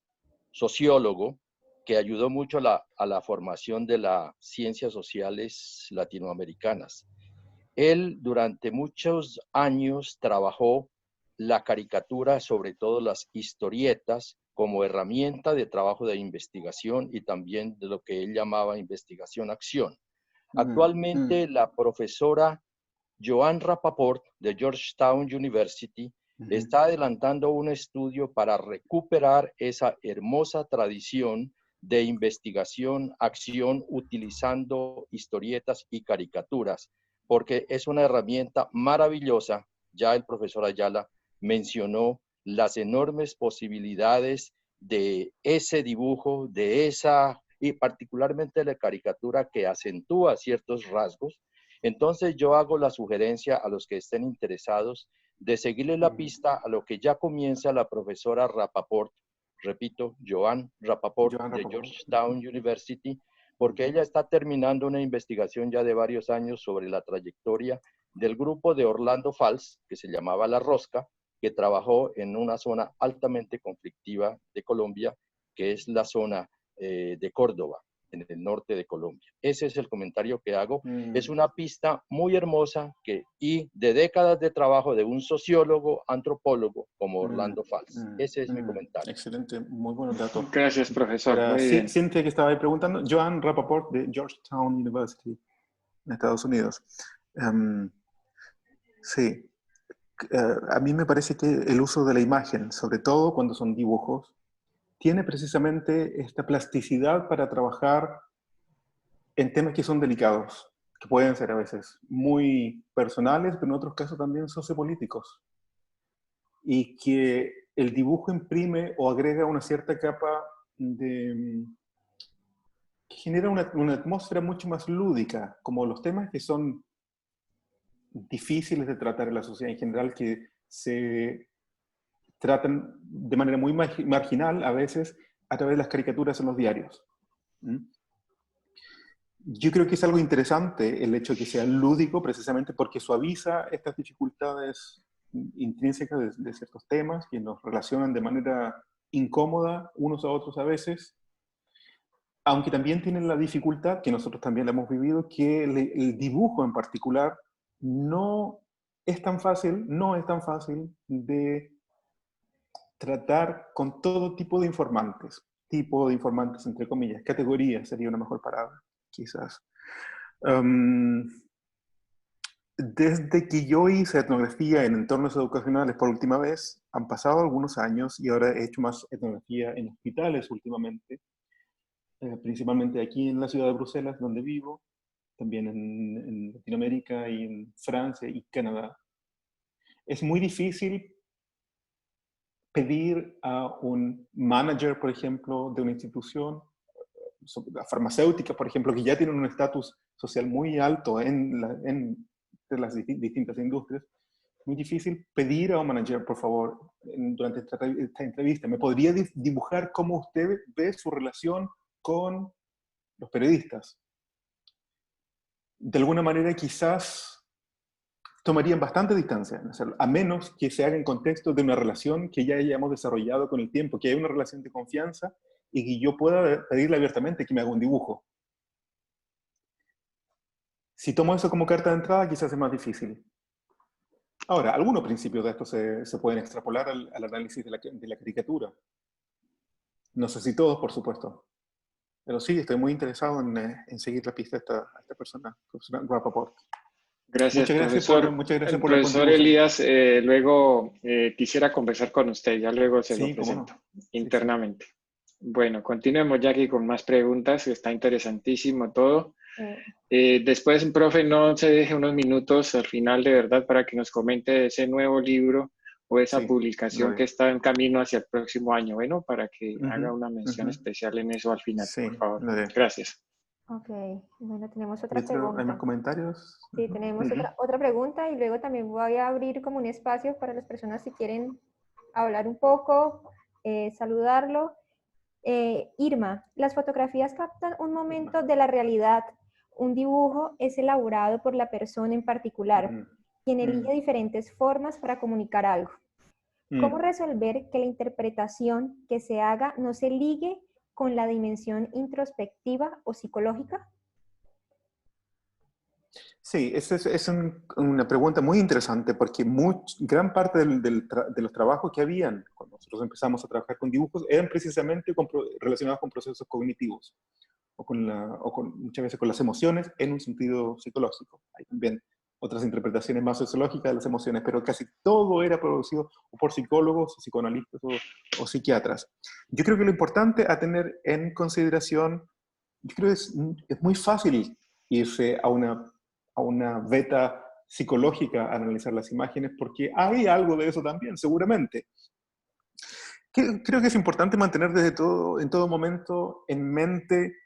sociólogo, que ayudó mucho a la formación de las ciencias sociales latinoamericanas. Él durante muchos años trabajó la caricatura, sobre todo las historietas, como herramienta de trabajo de investigación y también de lo que él llamaba investigación-acción. Actualmente la profesora Joan Rapaport de Georgetown University está adelantando un estudio para recuperar esa hermosa tradición de investigación-acción utilizando historietas y caricaturas, porque es una herramienta maravillosa. Ya el profesor Ayala mencionó las enormes posibilidades de ese dibujo, y particularmente la caricatura que acentúa ciertos rasgos. Entonces yo hago la sugerencia a los que estén interesados de seguirle la pista a lo que ya comienza la profesora Rapaport, repito, Joan Rapaport de Georgetown University, porque ella está terminando una investigación ya de varios años sobre la trayectoria del grupo de Orlando Fals, que se llamaba La Rosca, que trabajó en una zona altamente conflictiva de Colombia, que es la zona de Córdoba, en el norte de Colombia. Ese es el comentario que hago. Es una pista muy hermosa y de décadas de trabajo de un sociólogo, antropólogo como Orlando Fals. Ese es mi comentario. Excelente, muy buenos datos. Gracias, profesor. Muy bien. Siente que estaba ahí preguntando, Joan Rapaport de Georgetown University en Estados Unidos. Sí. a mí me parece que el uso de la imagen, sobre todo cuando son dibujos, tiene precisamente esta plasticidad para trabajar en temas que son delicados, que pueden ser a veces muy personales, pero en otros casos también sociopolíticos. Y que el dibujo imprime o agrega una cierta capa de... que genera una atmósfera mucho más lúdica, como los temas que son difíciles de tratar en la sociedad en general, que se tratan de manera muy marginal a veces a través de las caricaturas en los diarios. ¿Mm? Yo creo que es algo interesante el hecho de que sea lúdico, precisamente porque suaviza estas dificultades intrínsecas de ciertos temas que nos relacionan de manera incómoda unos a otros a veces, aunque también tienen la dificultad, que nosotros también la hemos vivido, que el dibujo en particular no es tan fácil de tratar con todo tipo de informantes entre comillas, categorías sería una mejor palabra, quizás. Desde que yo hice etnografía en entornos educacionales por última vez, han pasado algunos años y ahora he hecho más etnografía en hospitales últimamente, principalmente aquí en la ciudad de Bruselas, donde vivo, también en Latinoamérica y en Francia y Canadá. Es muy difícil pedir a un manager, por ejemplo, de una institución, la farmacéutica, por ejemplo, que ya tienen un estatus social muy alto en las distintas industrias, muy difícil pedir a un manager, por favor, durante esta entrevista, ¿me podría dibujar cómo usted ve su relación con los periodistas? De alguna manera quizás tomarían bastante distancia en hacerlo, a menos que se haga en contexto de una relación que ya hayamos desarrollado con el tiempo, que hay una relación de confianza y que yo pueda pedirle abiertamente que me haga un dibujo. Si tomo eso como carta de entrada, quizás es más difícil. Ahora, algunos principios de esto se pueden extrapolar al análisis de la caricatura. No sé si todos, por supuesto. Pero sí, estoy muy interesado en seguir la pista a esta persona, profesor Rapaport. Gracias, muchas gracias profesor. Muchas gracias El por la profesor contribución. Elías luego quisiera conversar con usted, ya luego se lo Sí, cómo no. presento internamente. Bueno, continuemos ya aquí con más preguntas, está interesantísimo todo. Después, profe, no se deje unos minutos al final de verdad para que nos comente ese nuevo libro o esa publicación que está en camino hacia el próximo año, bueno, para que haga una mención especial en eso al final, por favor. Gracias. Ok, bueno, tenemos otra pregunta. ¿Hay más comentarios? Sí, tenemos otra pregunta y luego también voy a abrir como un espacio para las personas si quieren hablar un poco, saludarlo. Irma, las fotografías captan un momento de la realidad. Un dibujo es elaborado por la persona en particular, quien elige diferentes formas para comunicar algo. ¿Cómo resolver que la interpretación que se haga no se ligue con la dimensión introspectiva o psicológica? Sí, esa es una pregunta muy interesante porque gran parte de los trabajos que habían cuando nosotros empezamos a trabajar con dibujos eran precisamente relacionados con procesos cognitivos o muchas veces con las emociones en un sentido psicológico. Hay también otras interpretaciones más sociológicas de las emociones, pero casi todo era producido por psicólogos, psicoanalistas o psiquiatras. Yo creo que lo importante a tener en consideración, yo creo que es muy fácil irse a una beta psicológica a analizar las imágenes, porque hay algo de eso también, seguramente. Creo que es importante mantener en todo momento en mente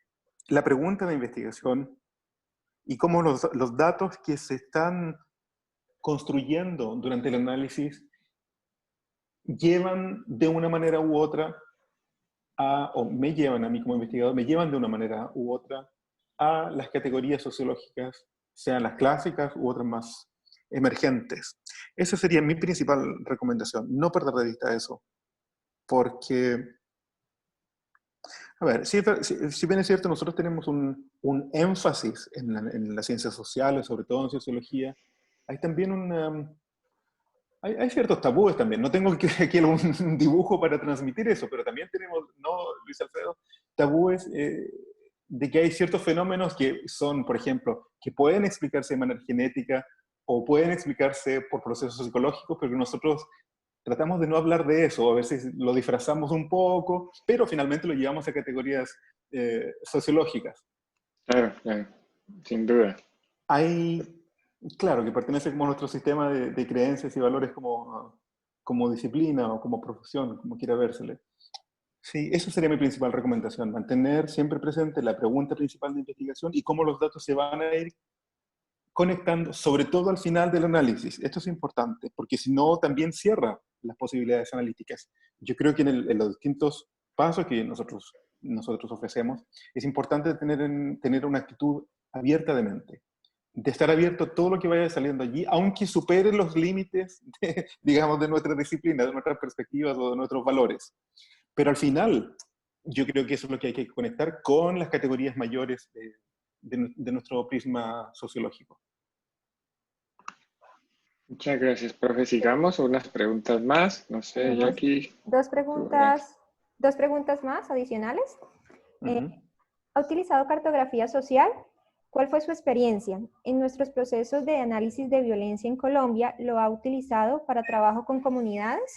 la pregunta de investigación y cómo los datos que se están construyendo durante el análisis llevan de una manera u otra o me llevan a mí como investigador, me llevan de una manera u otra a las categorías sociológicas, sean las clásicas u otras más emergentes. Esa sería mi principal recomendación, no perder de vista eso, porque, a ver, si bien es cierto, nosotros tenemos un énfasis en las ciencias sociales, sobre todo en sociología, hay también hay ciertos tabúes también. No tengo aquí algún dibujo para transmitir eso, pero también tenemos, ¿no, Luis Alfredo? Tabúes de que hay ciertos fenómenos que son, por ejemplo, que pueden explicarse de manera genética, o pueden explicarse por procesos psicológicos, pero nosotros tratamos de no hablar de eso, a veces lo disfrazamos un poco, pero finalmente lo llevamos a categorías sociológicas. Claro, claro, sin duda. Hay, claro, que pertenece como a nuestro sistema de creencias y valores como disciplina o como profesión, como quiera vérsele. Sí, eso sería mi principal recomendación, mantener siempre presente la pregunta principal de investigación y cómo los datos se van a ir conectando, sobre todo al final del análisis. Esto es importante, porque si no, también cierra las posibilidades analíticas. Yo creo que en los distintos pasos que nosotros ofrecemos, es importante tener una actitud abierta de mente, de estar abierto a todo lo que vaya saliendo allí, aunque supere los límites, digamos, de nuestra disciplina, de nuestras perspectivas o de nuestros valores. Pero al final, yo creo que eso es lo que hay que conectar con las categorías mayores de nuestro prisma sociológico. Muchas gracias, profe. Sigamos, unas preguntas más. No sé, yo aquí... Dos preguntas más adicionales. ¿Ha utilizado cartografía social? ¿Cuál fue su experiencia? En nuestros procesos de análisis de violencia en Colombia, ¿lo ha utilizado para trabajo con comunidades?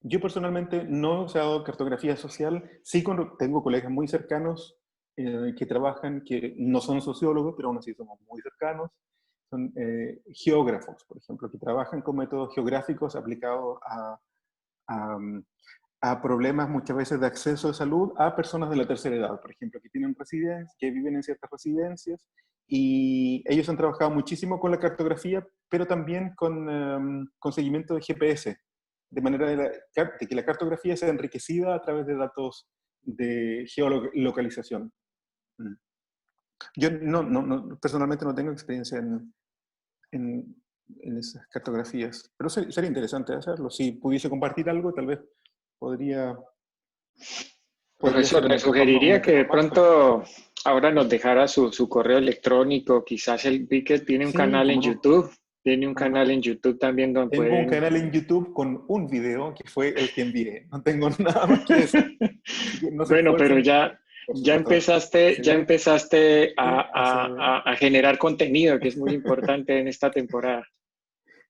Yo personalmente no he usado cartografía social. Sí tengo colegas muy cercanos que trabajan, que no son sociólogos, pero aún así somos muy cercanos. Son geógrafos, por ejemplo, que trabajan con métodos geográficos aplicados a problemas muchas veces de acceso de salud a personas de la tercera edad, por ejemplo, que tienen residencias, que viven en ciertas residencias, y ellos han trabajado muchísimo con la cartografía, pero también con seguimiento de GPS, de manera de que la cartografía sea enriquecida a través de datos de geolocalización. Yo personalmente no tengo experiencia en esas cartografías, pero sería interesante hacerlo. Si pudiese compartir algo, tal vez podría Profesor, le sugeriría que de pronto ahora nos dejara su correo electrónico. Quizás vi que tiene un canal en YouTube. Tiene un canal en YouTube también donde Tengo un canal en YouTube con un video que fue el que envié. No tengo nada más que eso. No bueno, pero ya empezaste a generar contenido, que es muy importante en esta temporada.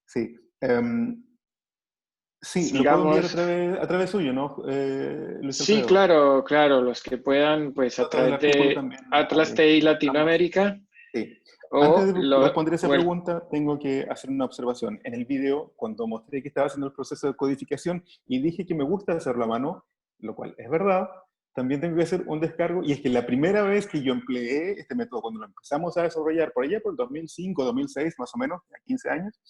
Sí. Sí, sigamos. Lo puedo enviar a través suyo, ¿no? Luis sí, Alfredo. claro, los que puedan, pues a través de también, Atlas TI Latinoamérica. Sí. O Antes de responder esa pregunta, tengo que hacer una observación. En el video, cuando mostré que estaba haciendo el proceso de codificación y dije que me gusta hacerlo a mano, lo cual es verdad, también tengo que hacer un descargo, y es que la primera vez que yo empleé este método, cuando lo empezamos a desarrollar por allá por el 2005, 2006, más o menos, ya 15 años,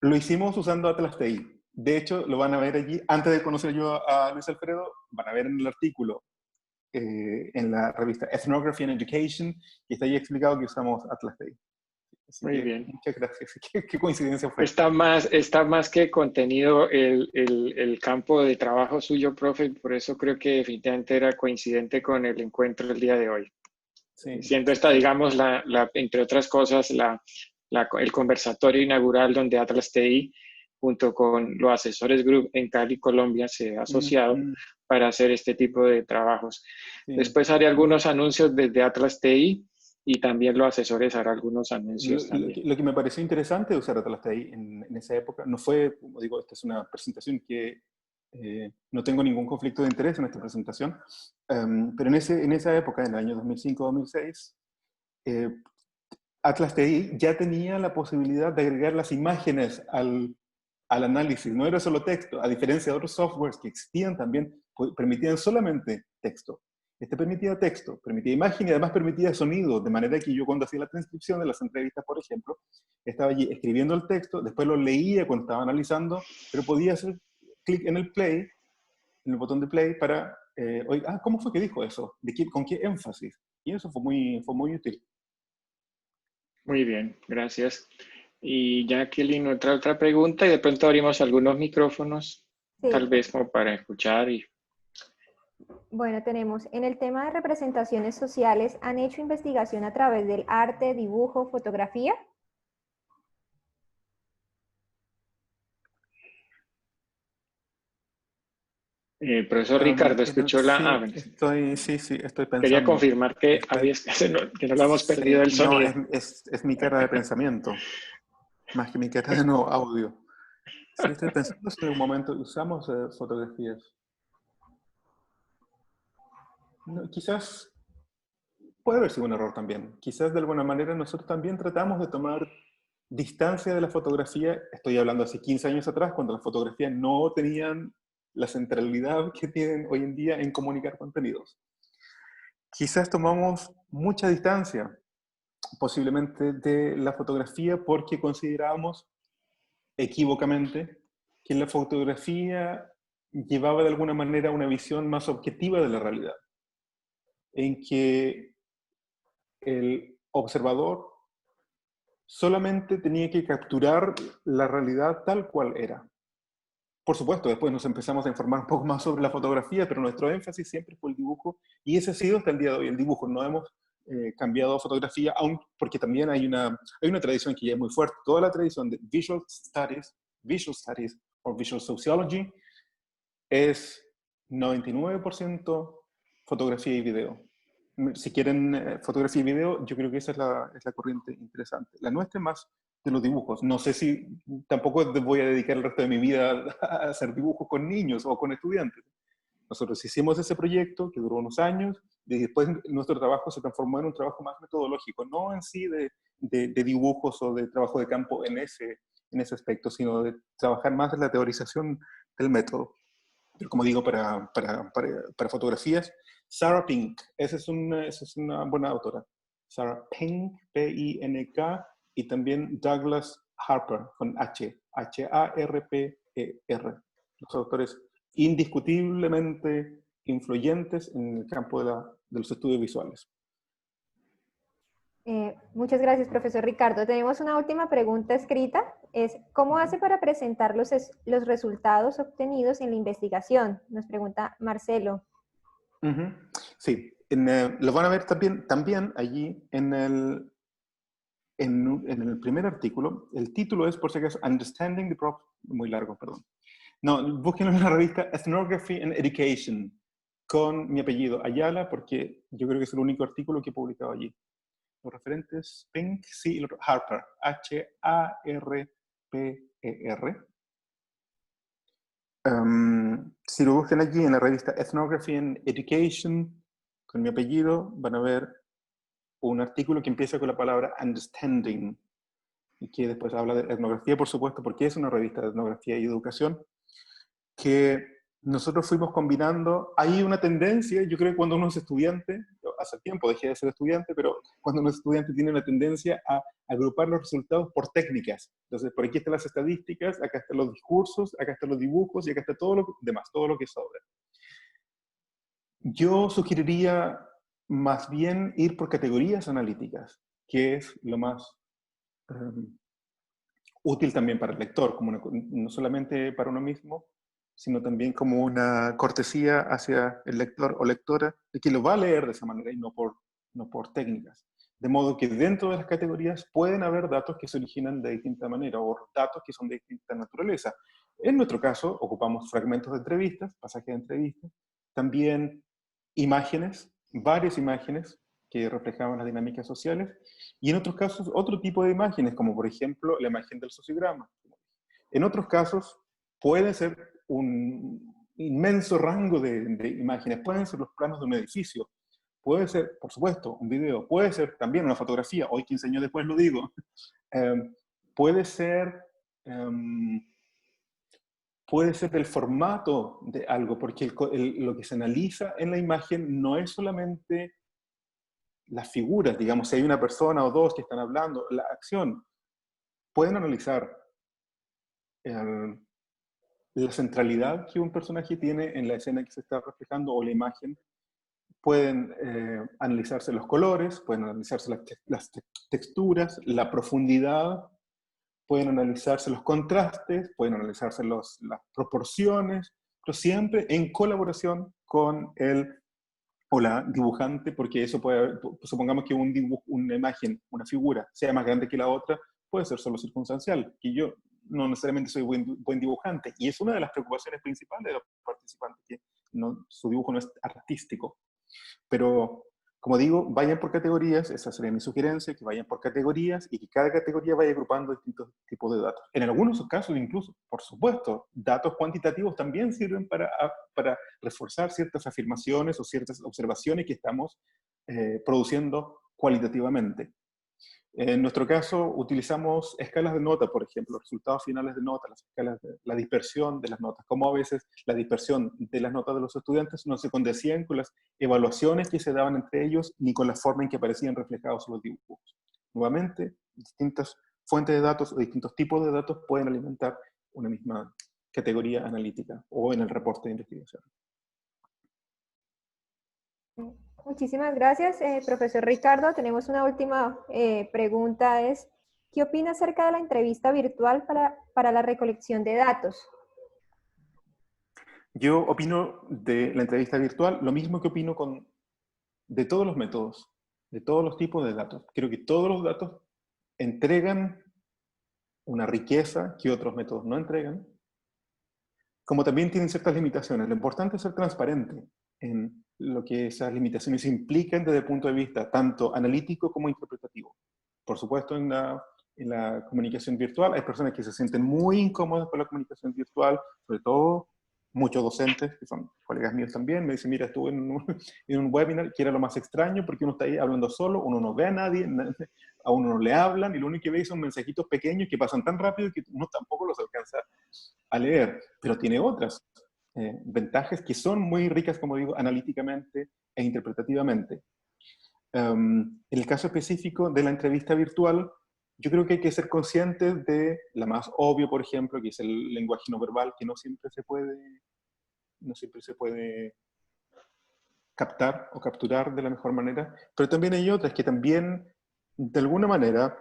lo hicimos usando Atlas TI. De hecho, lo van a ver allí, antes de conocer yo a Luis Alfredo, van a ver en el artículo, en la revista Ethnography and Education, y está ahí explicado que usamos Atlas TI. Muy bien. Muchas gracias. ¿Qué coincidencia fue? Está más que contenido el campo de trabajo suyo, profe, por eso creo que definitivamente era coincidente con el encuentro del día de hoy. Sí. Siendo esta, digamos, entre otras cosas, el conversatorio inaugural donde Atlas TI, junto con los asesores Group en Cali, Colombia, se ha asociado para hacer este tipo de trabajos. Sí. Después haré algunos anuncios desde Atlas TI, y también los asesores harán algunos anuncios también. Lo que me pareció interesante de usar Atlas TI en esa época, no fue, como digo, esta es una presentación que no tengo ningún conflicto de interés en esta presentación, pero en esa época, en el año 2005-2006, Atlas TI ya tenía la posibilidad de agregar las imágenes al análisis, no era solo texto, a diferencia de otros softwares que existían también, permitían solamente texto. Este permitía texto, permitía imagen y además permitía sonido, de manera que yo cuando hacía la transcripción de las entrevistas, por ejemplo, estaba allí escribiendo el texto, después lo leía cuando estaba analizando, pero podía hacer clic en el play, en el botón de play para, oír, ¿cómo fue que dijo eso? ¿Con qué énfasis? Y eso fue muy útil. Muy bien, gracias. Y Jacqueline, otra pregunta, y de pronto abrimos algunos micrófonos, sí, tal vez como para escuchar. Bueno, tenemos, en el tema de representaciones sociales, ¿han hecho investigación a través del arte, dibujo, fotografía? Profesor Ricardo, ¿escuchó la...? Sí, estoy pensando. Quería confirmar que no lo hemos perdido el sonido. No, es mi cara de pensamiento, más que mi cara de no audio. Sí, estoy pensando si en un momento usamos fotografías. No, quizás puede haber sido un error también. Quizás de alguna manera nosotros también tratamos de tomar distancia de la fotografía. Estoy hablando hace 15 años atrás, cuando las fotografías no tenían la centralidad que tienen hoy en día en comunicar contenidos. Quizás tomamos mucha distancia, posiblemente, de la fotografía porque considerábamos equívocamente que la fotografía llevaba de alguna manera una visión más objetiva de la realidad, en que el observador solamente tenía que capturar la realidad tal cual era. Por supuesto, después nos empezamos a informar un poco más sobre la fotografía, pero nuestro énfasis siempre fue el dibujo, y ese ha sido hasta el día de hoy el dibujo. No hemos cambiado a fotografía, aun porque también hay una tradición que ya es muy fuerte. Toda la tradición de Visual Studies o Visual Sociology es 99% fotografía y video. Si quieren fotografía y video, yo creo que esa es la corriente interesante. La nuestra es más de los dibujos. No sé si tampoco voy a dedicar el resto de mi vida a hacer dibujos con niños o con estudiantes. Nosotros hicimos ese proyecto que duró unos años y después nuestro trabajo se transformó en un trabajo más metodológico, no en sí de dibujos o de trabajo de campo en ese aspecto, sino de trabajar más en la teorización del método. Pero como digo, para fotografías, Sarah Pink, esa es una buena autora. Sarah Pink, P-I-N-K, y también Douglas Harper, con H, H-A-R-P-E-R. Los autores indiscutiblemente influyentes en el campo de los estudios visuales. Muchas gracias, profesor Ricardo. Tenemos una última pregunta escrita. Es, ¿cómo hace para presentar los resultados obtenidos en la investigación? Nos pregunta Marcelo. Sí, lo van a ver también allí en el primer artículo. El título es, por si acaso, Understanding the Problem. Muy largo, perdón. No, búsquenlo en la revista Ethnography and Education, con mi apellido, Ayala, porque yo creo que es el único artículo que he publicado allí. Los referentes, Pink, sí, y Harper, H-A-R-P-E-R. Si lo buscan allí en la revista Ethnography and Education, con mi apellido, van a ver un artículo que empieza con la palabra understanding, y que después habla de etnografía, por supuesto, porque es una revista de etnografía y educación, que nosotros fuimos combinando. Hay una tendencia, yo creo que cuando uno es estudiante, hace tiempo dejé de ser estudiante, pero cuando uno es estudiante tiene una tendencia a agrupar los resultados por técnicas. Entonces, por aquí están las estadísticas, acá están los discursos, acá están los dibujos y acá está todo lo demás, todo lo que sobra. Yo sugeriría más bien ir por categorías analíticas, que es lo más útil también para el lector, como no solamente para uno mismo, sino también como una cortesía hacia el lector o lectora, de que lo va a leer de esa manera y no por técnicas. De modo que dentro de las categorías pueden haber datos que se originan de distinta manera o datos que son de distinta naturaleza. En nuestro caso, ocupamos fragmentos de entrevistas, pasajes de entrevistas, también imágenes, varias imágenes que reflejaban las dinámicas sociales, y en otros casos otro tipo de imágenes, como por ejemplo la imagen del sociograma. En otros casos puede ser un inmenso rango de imágenes, pueden ser los planos de un edificio, puede ser, por supuesto, un video, puede ser también una fotografía, hoy 15 años después lo digo, puede ser el formato de algo, porque lo que se analiza en la imagen no es solamente las figuras, digamos, si hay una persona o dos que están hablando, la acción. Pueden analizar la centralidad que un personaje tiene en la escena que se está reflejando o la imagen. Pueden analizarse los colores, pueden analizarse las texturas, la profundidad, pueden analizarse los contrastes, pueden analizarse las proporciones, pero siempre en colaboración con el o la dibujante, porque eso puede, supongamos que una imagen, una figura, sea más grande que la otra, puede ser solo circunstancial, que yo no necesariamente soy buen dibujante, y es una de las preocupaciones principales de los participantes, que su dibujo no es artístico. Pero, como digo, vayan por categorías, esa sería mi sugerencia, que vayan por categorías y que cada categoría vaya agrupando distintos tipos de datos. En algunos casos incluso, por supuesto, datos cuantitativos también sirven para reforzar ciertas afirmaciones o ciertas observaciones que estamos produciendo cualitativamente. En nuestro caso, utilizamos escalas de nota, por ejemplo, resultados finales de nota, las escalas de la dispersión de las notas, como a veces la dispersión de las notas de los estudiantes no se condecían con las evaluaciones que se daban entre ellos, ni con la forma en que aparecían reflejados los dibujos. Nuevamente, distintas fuentes de datos o distintos tipos de datos pueden alimentar una misma categoría analítica o en el reporte de investigación. Muchísimas gracias, profesor Ricardo. Tenemos una última pregunta, ¿qué opina acerca de la entrevista virtual para la recolección de datos? Yo opino de la entrevista virtual lo mismo que opino de todos los métodos, de todos los tipos de datos. Creo que todos los datos entregan una riqueza que otros métodos no entregan, como también tienen ciertas limitaciones. Lo importante es ser transparente en lo que esas limitaciones implican desde el punto de vista tanto analítico como interpretativo. Por supuesto, en la comunicación virtual hay personas que se sienten muy incómodas con la comunicación virtual, sobre todo muchos docentes, que son colegas míos también, me dicen, mira, estuve en un webinar que era lo más extraño porque uno está ahí hablando solo, uno no ve a nadie, a uno no le hablan, y lo único que ve son mensajitos pequeños que pasan tan rápido que uno tampoco los alcanza a leer, pero tiene otras ventajas que son muy ricas, como digo, analíticamente e interpretativamente. En el caso específico de la entrevista virtual, yo creo que hay que ser conscientes de la más obvio, por ejemplo, que es el lenguaje no verbal, que no siempre se puede captar o capturar de la mejor manera, pero también hay otras que también, de alguna manera,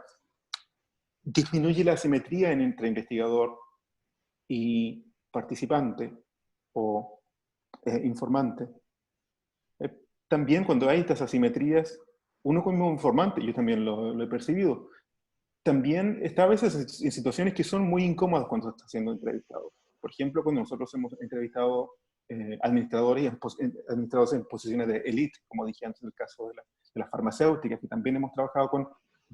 disminuye la asimetría entre investigador y participante o informante. También cuando hay estas asimetrías, uno como informante, yo también lo he percibido, también está a veces en situaciones que son muy incómodas cuando se está siendo entrevistado. Por ejemplo, cuando nosotros hemos entrevistado administradores en posiciones de élite, como dije antes en el caso de las farmacéuticas, que también hemos trabajado con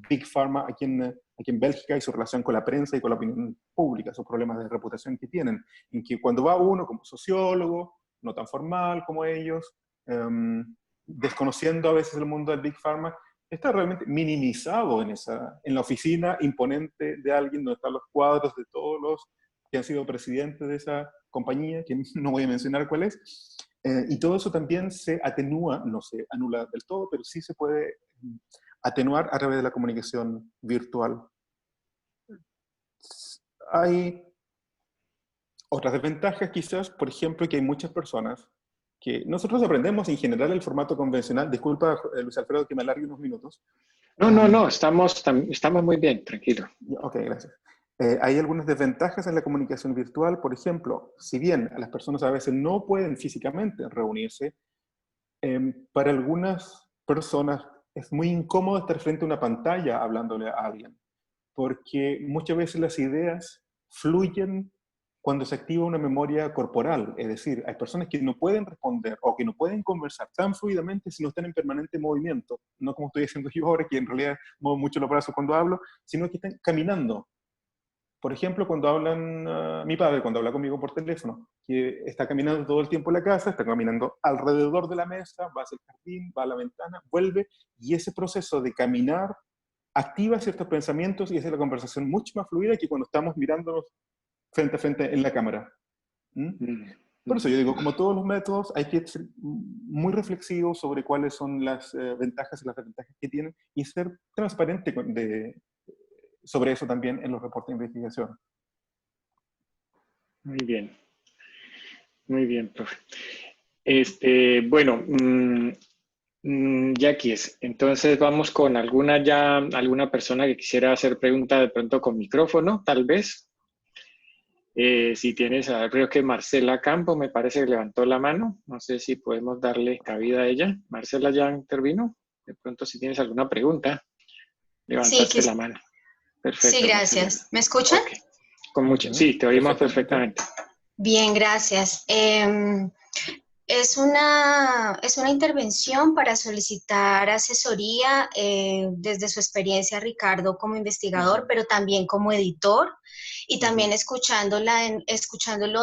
Big Pharma aquí en Bélgica y su relación con la prensa y con la opinión pública, sus problemas de reputación que tienen, en que cuando va uno como sociólogo, no tan formal como ellos, desconociendo a veces el mundo del Big Pharma, está realmente minimizado en la oficina imponente de alguien donde están los cuadros de todos los que han sido presidentes de esa compañía, que no voy a mencionar cuál es, y todo eso también se atenúa, no se anula del todo, pero sí se puede atenuar a través de la comunicación virtual. Hay otras desventajas quizás, por ejemplo, que hay muchas personas que nosotros aprendemos en general el formato convencional. Disculpa, Luis Alfredo, que me alargue unos minutos. No, estamos muy bien, tranquilo. Ok, gracias. Hay algunas desventajas en la comunicación virtual. Por ejemplo, si bien las personas a veces no pueden físicamente reunirse, para algunas personas es muy incómodo estar frente a una pantalla hablándole a alguien, porque muchas veces las ideas fluyen cuando se activa una memoria corporal, es decir, hay personas que no pueden responder o que no pueden conversar tan fluidamente si no están en permanente movimiento, no como estoy haciendo yo ahora, que en realidad muevo mucho los brazos cuando hablo, sino que están caminando. Por ejemplo, cuando hablan, mi padre cuando habla conmigo por teléfono, que está caminando todo el tiempo en la casa, está caminando alrededor de la mesa, va hacia el jardín, va a la ventana, vuelve, y ese proceso de caminar activa ciertos pensamientos y hace la conversación mucho más fluida que cuando estamos mirándonos frente a frente en la cámara. Por eso yo digo, como todos los métodos, hay que ser muy reflexivos sobre cuáles son las ventajas y las desventajas que tienen y ser transparente sobre eso también en los reportes de investigación. Muy bien, profe. Bueno, Jackie, entonces vamos con alguna persona que quisiera hacer pregunta de pronto con micrófono, tal vez. Si tienes, creo que Marcela Campo me parece que levantó la mano. No sé si podemos darle cabida a ella. Marcela ya intervino. De pronto, si tienes alguna pregunta, levantaste la mano. Perfecto. Sí, gracias. ¿Me escuchan? Okay. Con mucho. Sí, te oímos perfectamente. Bien, gracias. Es una intervención para solicitar asesoría desde su experiencia, Ricardo, como investigador, pero también como editor, y también escuchándolo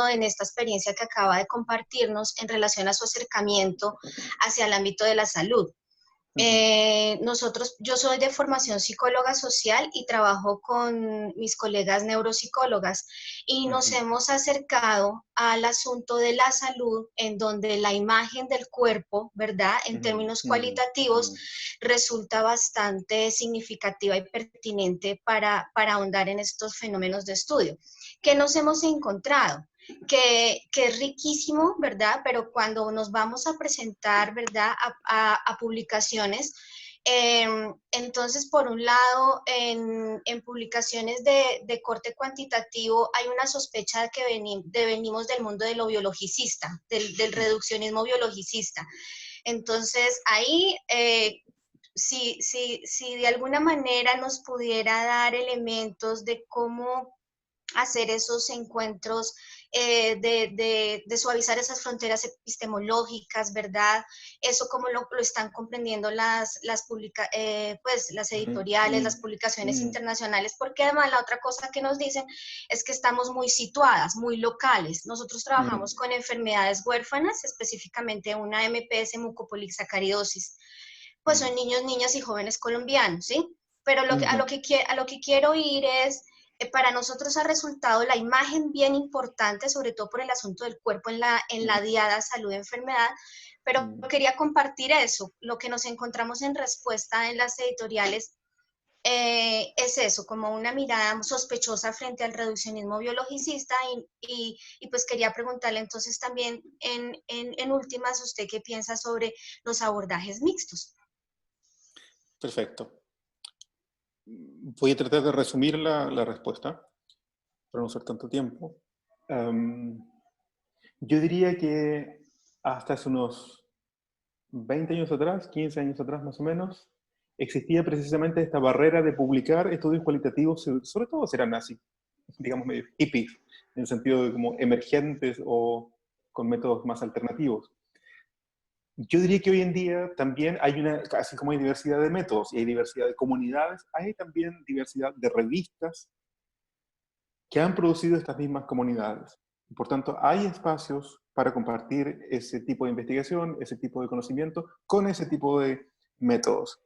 en esta experiencia que acaba de compartirnos en relación a su acercamiento hacia el ámbito de la salud. Yo soy de formación psicóloga social y trabajo con mis colegas neuropsicólogas y nos hemos acercado al asunto de la salud, en donde la imagen del cuerpo, ¿verdad? En términos cualitativos, resulta bastante significativa y pertinente para ahondar en estos fenómenos de estudio. ¿Qué nos hemos encontrado? Que es riquísimo, ¿verdad? Pero cuando nos vamos a presentar, ¿verdad? A publicaciones, entonces, por un lado, en publicaciones de corte cuantitativo hay una sospecha de que venimos del mundo de lo biologicista, del reduccionismo biologicista. Entonces, ahí, si de alguna manera nos pudiera dar elementos de cómo hacer esos encuentros, de suavizar esas fronteras epistemológicas, ¿verdad? Eso como lo están comprendiendo las editoriales, las publicaciones internacionales, porque además la otra cosa que nos dicen es que estamos muy situadas, muy locales. Nosotros trabajamos con enfermedades huérfanas, específicamente una MPS, mucopolisacaridosis. Pues son niños, niñas y jóvenes colombianos, ¿sí? Pero a lo que quiero ir es, para nosotros ha resultado la imagen bien importante, sobre todo por el asunto del cuerpo en la diada salud-enfermedad, pero quería compartir eso. Lo que nos encontramos en respuesta en las editoriales es eso, como una mirada sospechosa frente al reduccionismo biologicista, y pues quería preguntarle entonces también en últimas, ¿usted qué piensa sobre los abordajes mixtos? Perfecto. Voy a tratar de resumir la respuesta, para no usar tanto tiempo. Yo diría que hasta hace unos 20 años atrás, 15 años atrás más o menos, existía precisamente esta barrera de publicar estudios cualitativos, sobre todo si eran así, digamos medio hippies, en el sentido de como emergentes o con métodos más alternativos. Yo diría que hoy en día también hay así como hay diversidad de métodos y hay diversidad de comunidades, hay también diversidad de revistas que han producido estas mismas comunidades. Por tanto, hay espacios para compartir ese tipo de investigación, ese tipo de conocimiento, con ese tipo de métodos.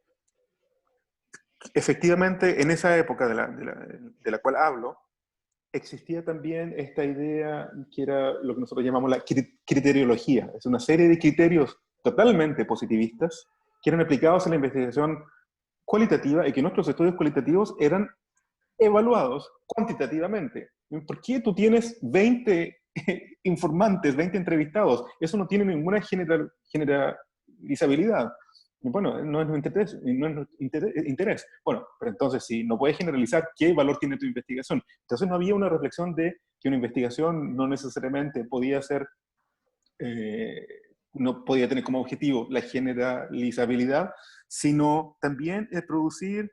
Efectivamente, en esa época de la cual hablo, existía también esta idea que era lo que nosotros llamamos la criteriología. Es una serie de criterios totalmente positivistas que eran aplicados en la investigación cualitativa y que nuestros estudios cualitativos eran evaluados cuantitativamente. ¿Por qué tú tienes 20 informantes, 20 entrevistados? Eso no tiene ninguna generalizabilidad. Bueno, no es nuestro interés. Bueno, pero entonces si no puedes generalizar, ¿qué valor tiene tu investigación? Entonces no había una reflexión de que una investigación no necesariamente podía ser, no podía tener como objetivo la generalizabilidad, sino también el producir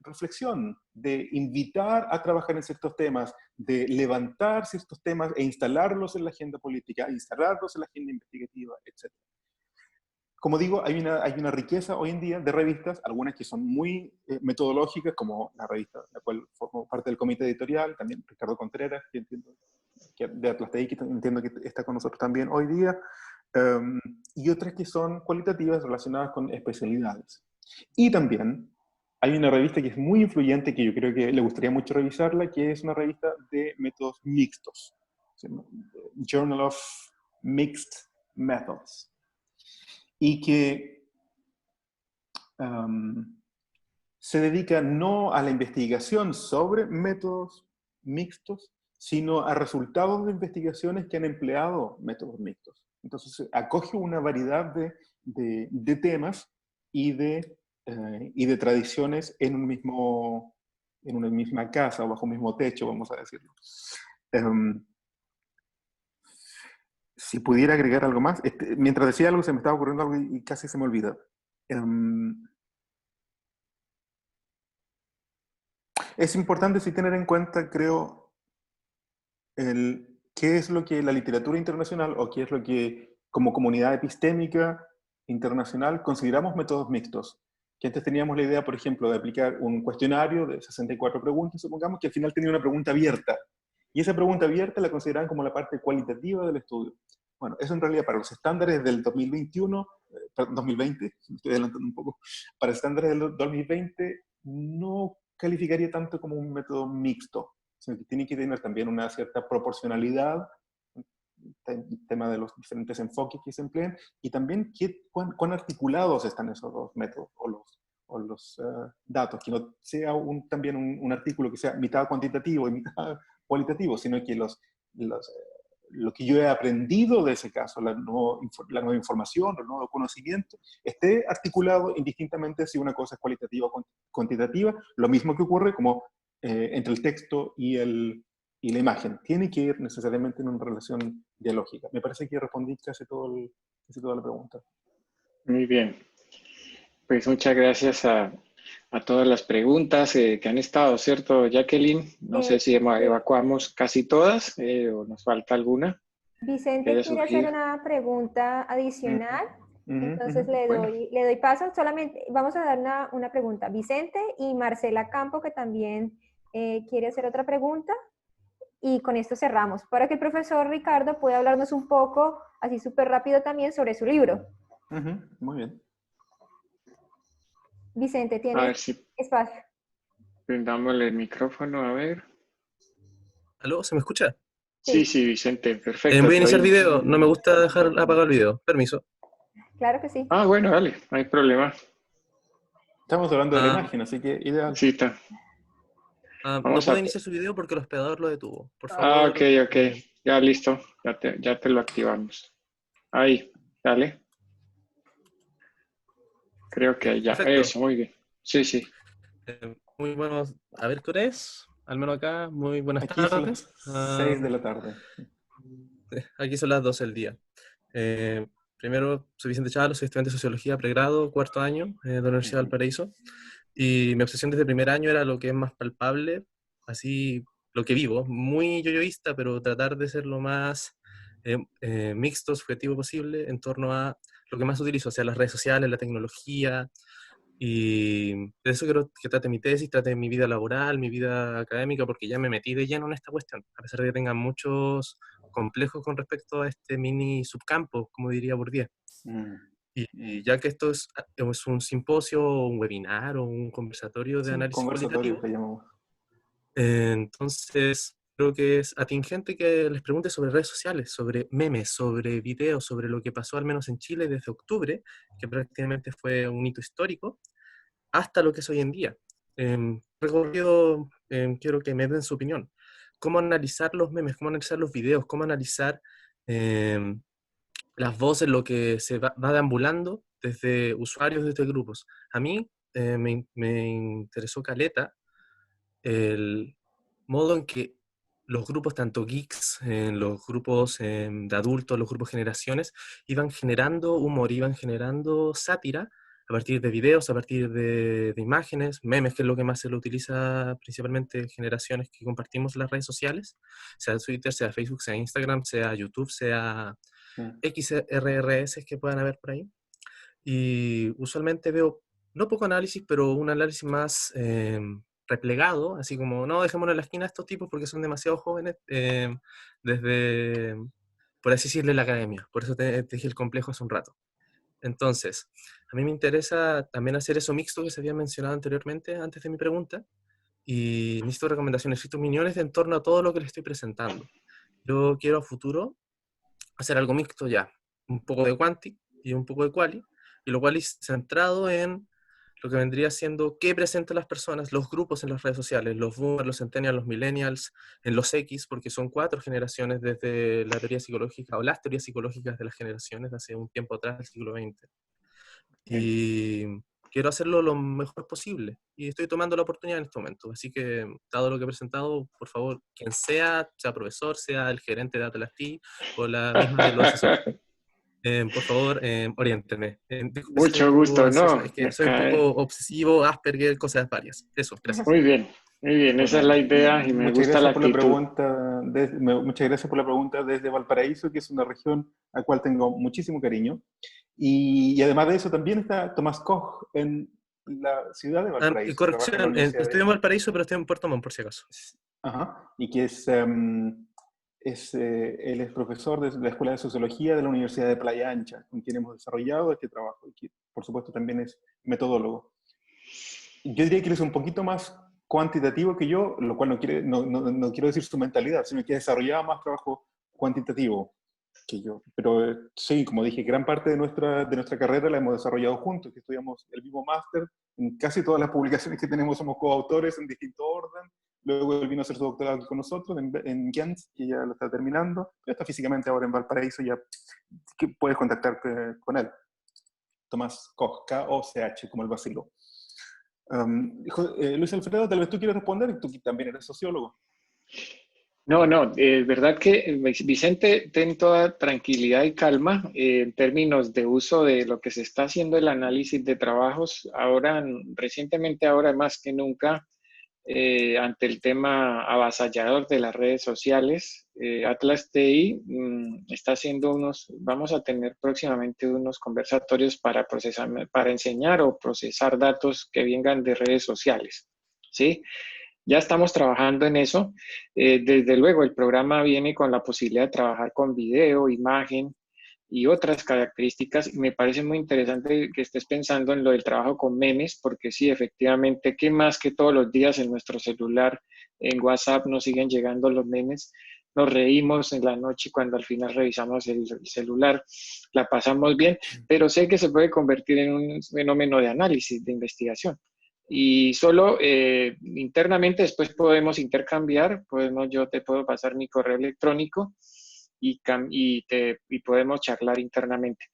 reflexión, de invitar a trabajar en ciertos temas, de levantar ciertos temas e instalarlos en la agenda política, instalarlos en la agenda investigativa, etc. Como digo, hay una riqueza hoy en día de revistas, algunas que son muy metodológicas, como la revista la cual formo parte del comité editorial, también Ricardo Contreras, que entiendo, de Atlas TI, que entiendo que está con nosotros también hoy día, y otras que son cualitativas relacionadas con especialidades. Y también hay una revista que es muy influyente, que yo creo que le gustaría mucho revisarla, que es una revista de métodos mixtos. Journal of Mixed Methods. Y que se dedica no a la investigación sobre métodos mixtos, sino a resultados de investigaciones que han empleado métodos mixtos. Entonces, acoge una variedad de temas y de tradiciones en una misma casa o bajo un mismo techo, vamos a decirlo. Si pudiera agregar algo más, mientras decía algo se me estaba ocurriendo algo y casi se me olvida. Es importante sí tener en cuenta, creo, qué es lo que la literatura internacional o qué es lo que como comunidad epistémica internacional consideramos métodos mixtos. Que antes teníamos la idea, por ejemplo, de aplicar un cuestionario de 64 preguntas, supongamos que al final tenía una pregunta abierta. Y esa pregunta abierta la consideraban como la parte cualitativa del estudio. Bueno, eso en realidad para los estándares del 2021, 2020, me estoy adelantando un poco, para estándares del 2020 no calificaría tanto como un método mixto, sino que tiene que tener también una cierta proporcionalidad, el tema de los diferentes enfoques que se emplean, y también cuán articulados están esos dos métodos o los datos, que no sea también un artículo que sea mitad cuantitativo y mitad cualitativo, sino que lo que yo he aprendido de ese caso, la nueva información, el nuevo conocimiento, esté articulado indistintamente si una cosa es cualitativa o cuantitativa, lo mismo que ocurre como entre el texto y la imagen. Tiene que ir necesariamente en una relación dialógica. Me parece que respondí casi toda la pregunta. Muy bien. Pues muchas gracias a todas las preguntas que han estado, ¿cierto, Jacqueline? No sé si evacuamos casi todas o nos falta alguna. Vicente quiere hacer una pregunta adicional, entonces le doy paso. Solamente vamos a dar una pregunta. Vicente y Marcela Campo, que también quiere hacer otra pregunta, y con esto cerramos, para que el profesor Ricardo pueda hablarnos un poco, así súper rápido también, sobre su libro. Muy bien. Vicente, ¿tienes espacio? Prendámosle el micrófono, a ver. ¿Aló? ¿Se me escucha? Sí, Vicente, perfecto. Voy a iniciar video, no me gusta dejar apagado el video. Permiso. Claro que sí. Bueno, dale, no hay problema. Estamos hablando de la imagen, así que ideal. Sí, está. No puedo iniciar su video porque el hospedador lo detuvo. Por favor. Ok. Ya listo. Ya te lo activamos. Ahí, dale. Creo que ya. Perfecto. Eso, muy bien. Sí. Muy buenos. A ver qué hora es. Al menos acá, muy buenas Aquí tardes. Son las 6 de la tarde. Aquí son las 12 del día. Primero, soy Vicente Chalo, soy estudiante de Sociología, pregrado, cuarto año de la Universidad de Valparaíso. Y mi obsesión desde el primer año era lo que es más palpable, así lo que vivo, muy yoyoísta, pero tratar de ser lo más mixto, subjetivo posible en torno a lo que más utilizo, o sea, las redes sociales, la tecnología, y de eso quiero que trate mi tesis, trate mi vida laboral, mi vida académica, porque ya me metí de lleno en esta cuestión, a pesar de que tenga muchos complejos con respecto a este mini subcampo, como diría Bourdieu. Y ya que esto es un simposio, un webinar o un conversatorio de análisis cualitativo, entonces creo que es atingente que les pregunte sobre redes sociales, sobre memes, sobre videos, sobre lo que pasó al menos en Chile desde octubre, que prácticamente fue un hito histórico, hasta lo que es hoy en día. Recorrido, quiero que me den su opinión. ¿Cómo analizar los memes? ¿Cómo analizar los videos? ¿Cómo analizar las voces, lo que se va deambulando desde usuarios, desde grupos? A mí me interesó caleta el modo en que los grupos, tanto geeks, los grupos de adultos, los grupos generaciones, iban generando humor, iban generando sátira a partir de videos, a partir de imágenes, memes, que es lo que más se lo utiliza principalmente generaciones que compartimos las redes sociales, sea Twitter, sea Facebook, sea Instagram, sea YouTube, sea XRRS que puedan haber por ahí. Y usualmente veo, no poco análisis, pero un análisis más replegado, así como, no, dejémoslo en la esquina a estos tipos porque son demasiado jóvenes, desde, por así decirle, la academia. Por eso te dije el complejo hace un rato. Entonces, a mí me interesa también hacer eso mixto que se había mencionado anteriormente, antes de mi pregunta, y necesito recomendaciones, necesito opiniones en torno a todo lo que les estoy presentando. Yo quiero a futuro hacer algo mixto ya, un poco de quanti y un poco de quali, y lo quali centrado en lo que vendría siendo qué presentan las personas, los grupos en las redes sociales, los boomers, los centennials, los millennials, en los X, porque son 4 generaciones desde la teoría psicológica, o las teorías psicológicas de las generaciones de hace un tiempo atrás, del siglo XX. Y quiero hacerlo lo mejor posible, y estoy tomando la oportunidad en este momento. Así que, dado lo que he presentado, por favor, quien sea profesor, sea el gerente de Atlas T, o la misma de los asesores, por favor, oriéntenme. Mucho gusto, ¿no? Es que soy un poco obsesivo, Asperger, cosas varias. Eso, gracias. Muy bien. Muy bien, esa es la idea y me gusta la actitud. Muchas gracias por la pregunta desde Valparaíso, que es una región a la cual tengo muchísimo cariño. Y además de eso, también está Tomás Koch en la ciudad de Valparaíso. Trabaja en la Corrección, Universidad estoy en Valparaíso, pero estoy en Puerto Montt, por si acaso. Ajá, y que él es profesor de la Escuela de Sociología de la Universidad de Playa Ancha, con quien hemos desarrollado este trabajo, y que por supuesto también es metodólogo. Yo diría que él es un poquito más cuantitativo que yo, lo cual no quiero decir su mentalidad, sino que desarrollaba más trabajo cuantitativo que yo. Pero sí, como dije, gran parte de nuestra carrera la hemos desarrollado juntos, que estudiamos el mismo máster, en casi todas las publicaciones que tenemos somos coautores en distinto orden. Luego él vino a hacer su doctorado con nosotros en Ghent, que ya lo está terminando, pero está físicamente ahora en Valparaíso, ya que puedes contactarte con él. Tomás Koch, K-O-C-H, como el vacilo. Luis Alfredo, tal vez tú quieras responder, tú también eres sociólogo. No, es verdad que, Vicente, ten toda tranquilidad y calma en términos de uso de lo que se está haciendo el análisis de trabajos. Ahora, recientemente, ahora más que nunca, ante el tema avasallador de las redes sociales, Atlas TI está haciendo vamos a tener próximamente unos conversatorios para enseñar o procesar datos que vengan de redes sociales, ¿sí? Ya estamos trabajando en eso. Desde luego, el programa viene con la posibilidad de trabajar con video, imagen y otras características. Me parece muy interesante que estés pensando en lo del trabajo con memes, porque sí, efectivamente, ¿qué más que todos los días en nuestro celular, en WhatsApp, nos siguen llegando los memes? Nos reímos en la noche cuando al final revisamos el celular, la pasamos bien, pero sé que se puede convertir en un fenómeno de análisis, de investigación. Y solo internamente después podemos intercambiar, yo te puedo pasar mi correo electrónico y podemos charlar internamente.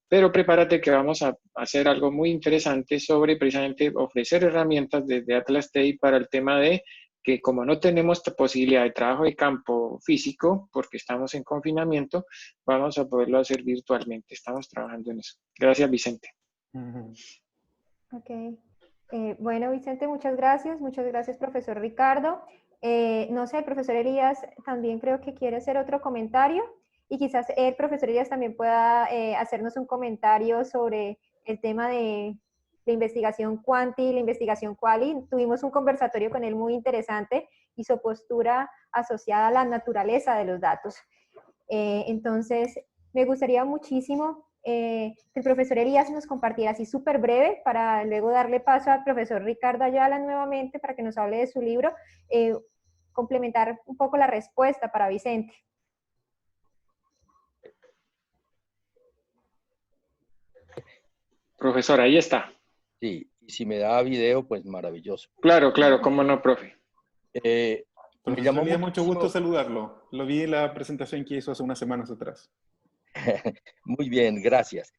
Pero prepárate que vamos a hacer algo muy interesante sobre precisamente ofrecer herramientas desde Atlas TI para el tema de que como no tenemos posibilidad de trabajo de campo físico, porque estamos en confinamiento, vamos a poderlo hacer virtualmente. Estamos trabajando en eso. Gracias, Vicente. Ok. Bueno, Vicente, muchas gracias. Muchas gracias, profesor Ricardo. No sé, el profesor Elías también creo que quiere hacer otro comentario y quizás el profesor Elías también pueda hacernos un comentario sobre el tema de investigación cuanti, la investigación quali. Tuvimos un conversatorio con él muy interesante y su postura asociada a la naturaleza de los datos. Entonces, me gustaría muchísimo que el profesor Elías nos compartiera así súper breve para luego darle paso al profesor Ricardo Ayala nuevamente para que nos hable de su libro, complementar un poco la respuesta para Vicente. Profesor, ahí está. Sí, y si me da video, pues maravilloso. Claro, cómo no, profe. Me llamó mucho gusto saludarlo. Lo vi en la presentación que hizo hace unas semanas atrás. Muy bien, gracias.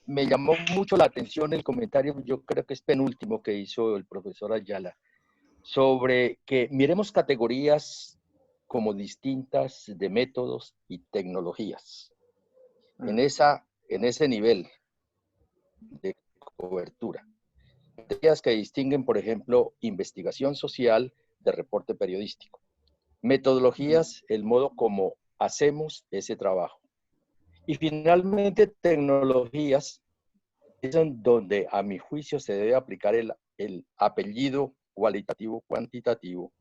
Me llamó mucho la atención el comentario, yo creo que es penúltimo que hizo el profesor Ayala, sobre que miremos categorías como distintas de métodos y tecnologías. En ese nivel de cobertura. Categorías que distinguen, por ejemplo, investigación social de reporte periodístico. Metodologías, el modo como hacemos ese trabajo. Y finalmente, tecnologías, es en donde a mi juicio se debe aplicar el apellido cualitativo, cuantitativo,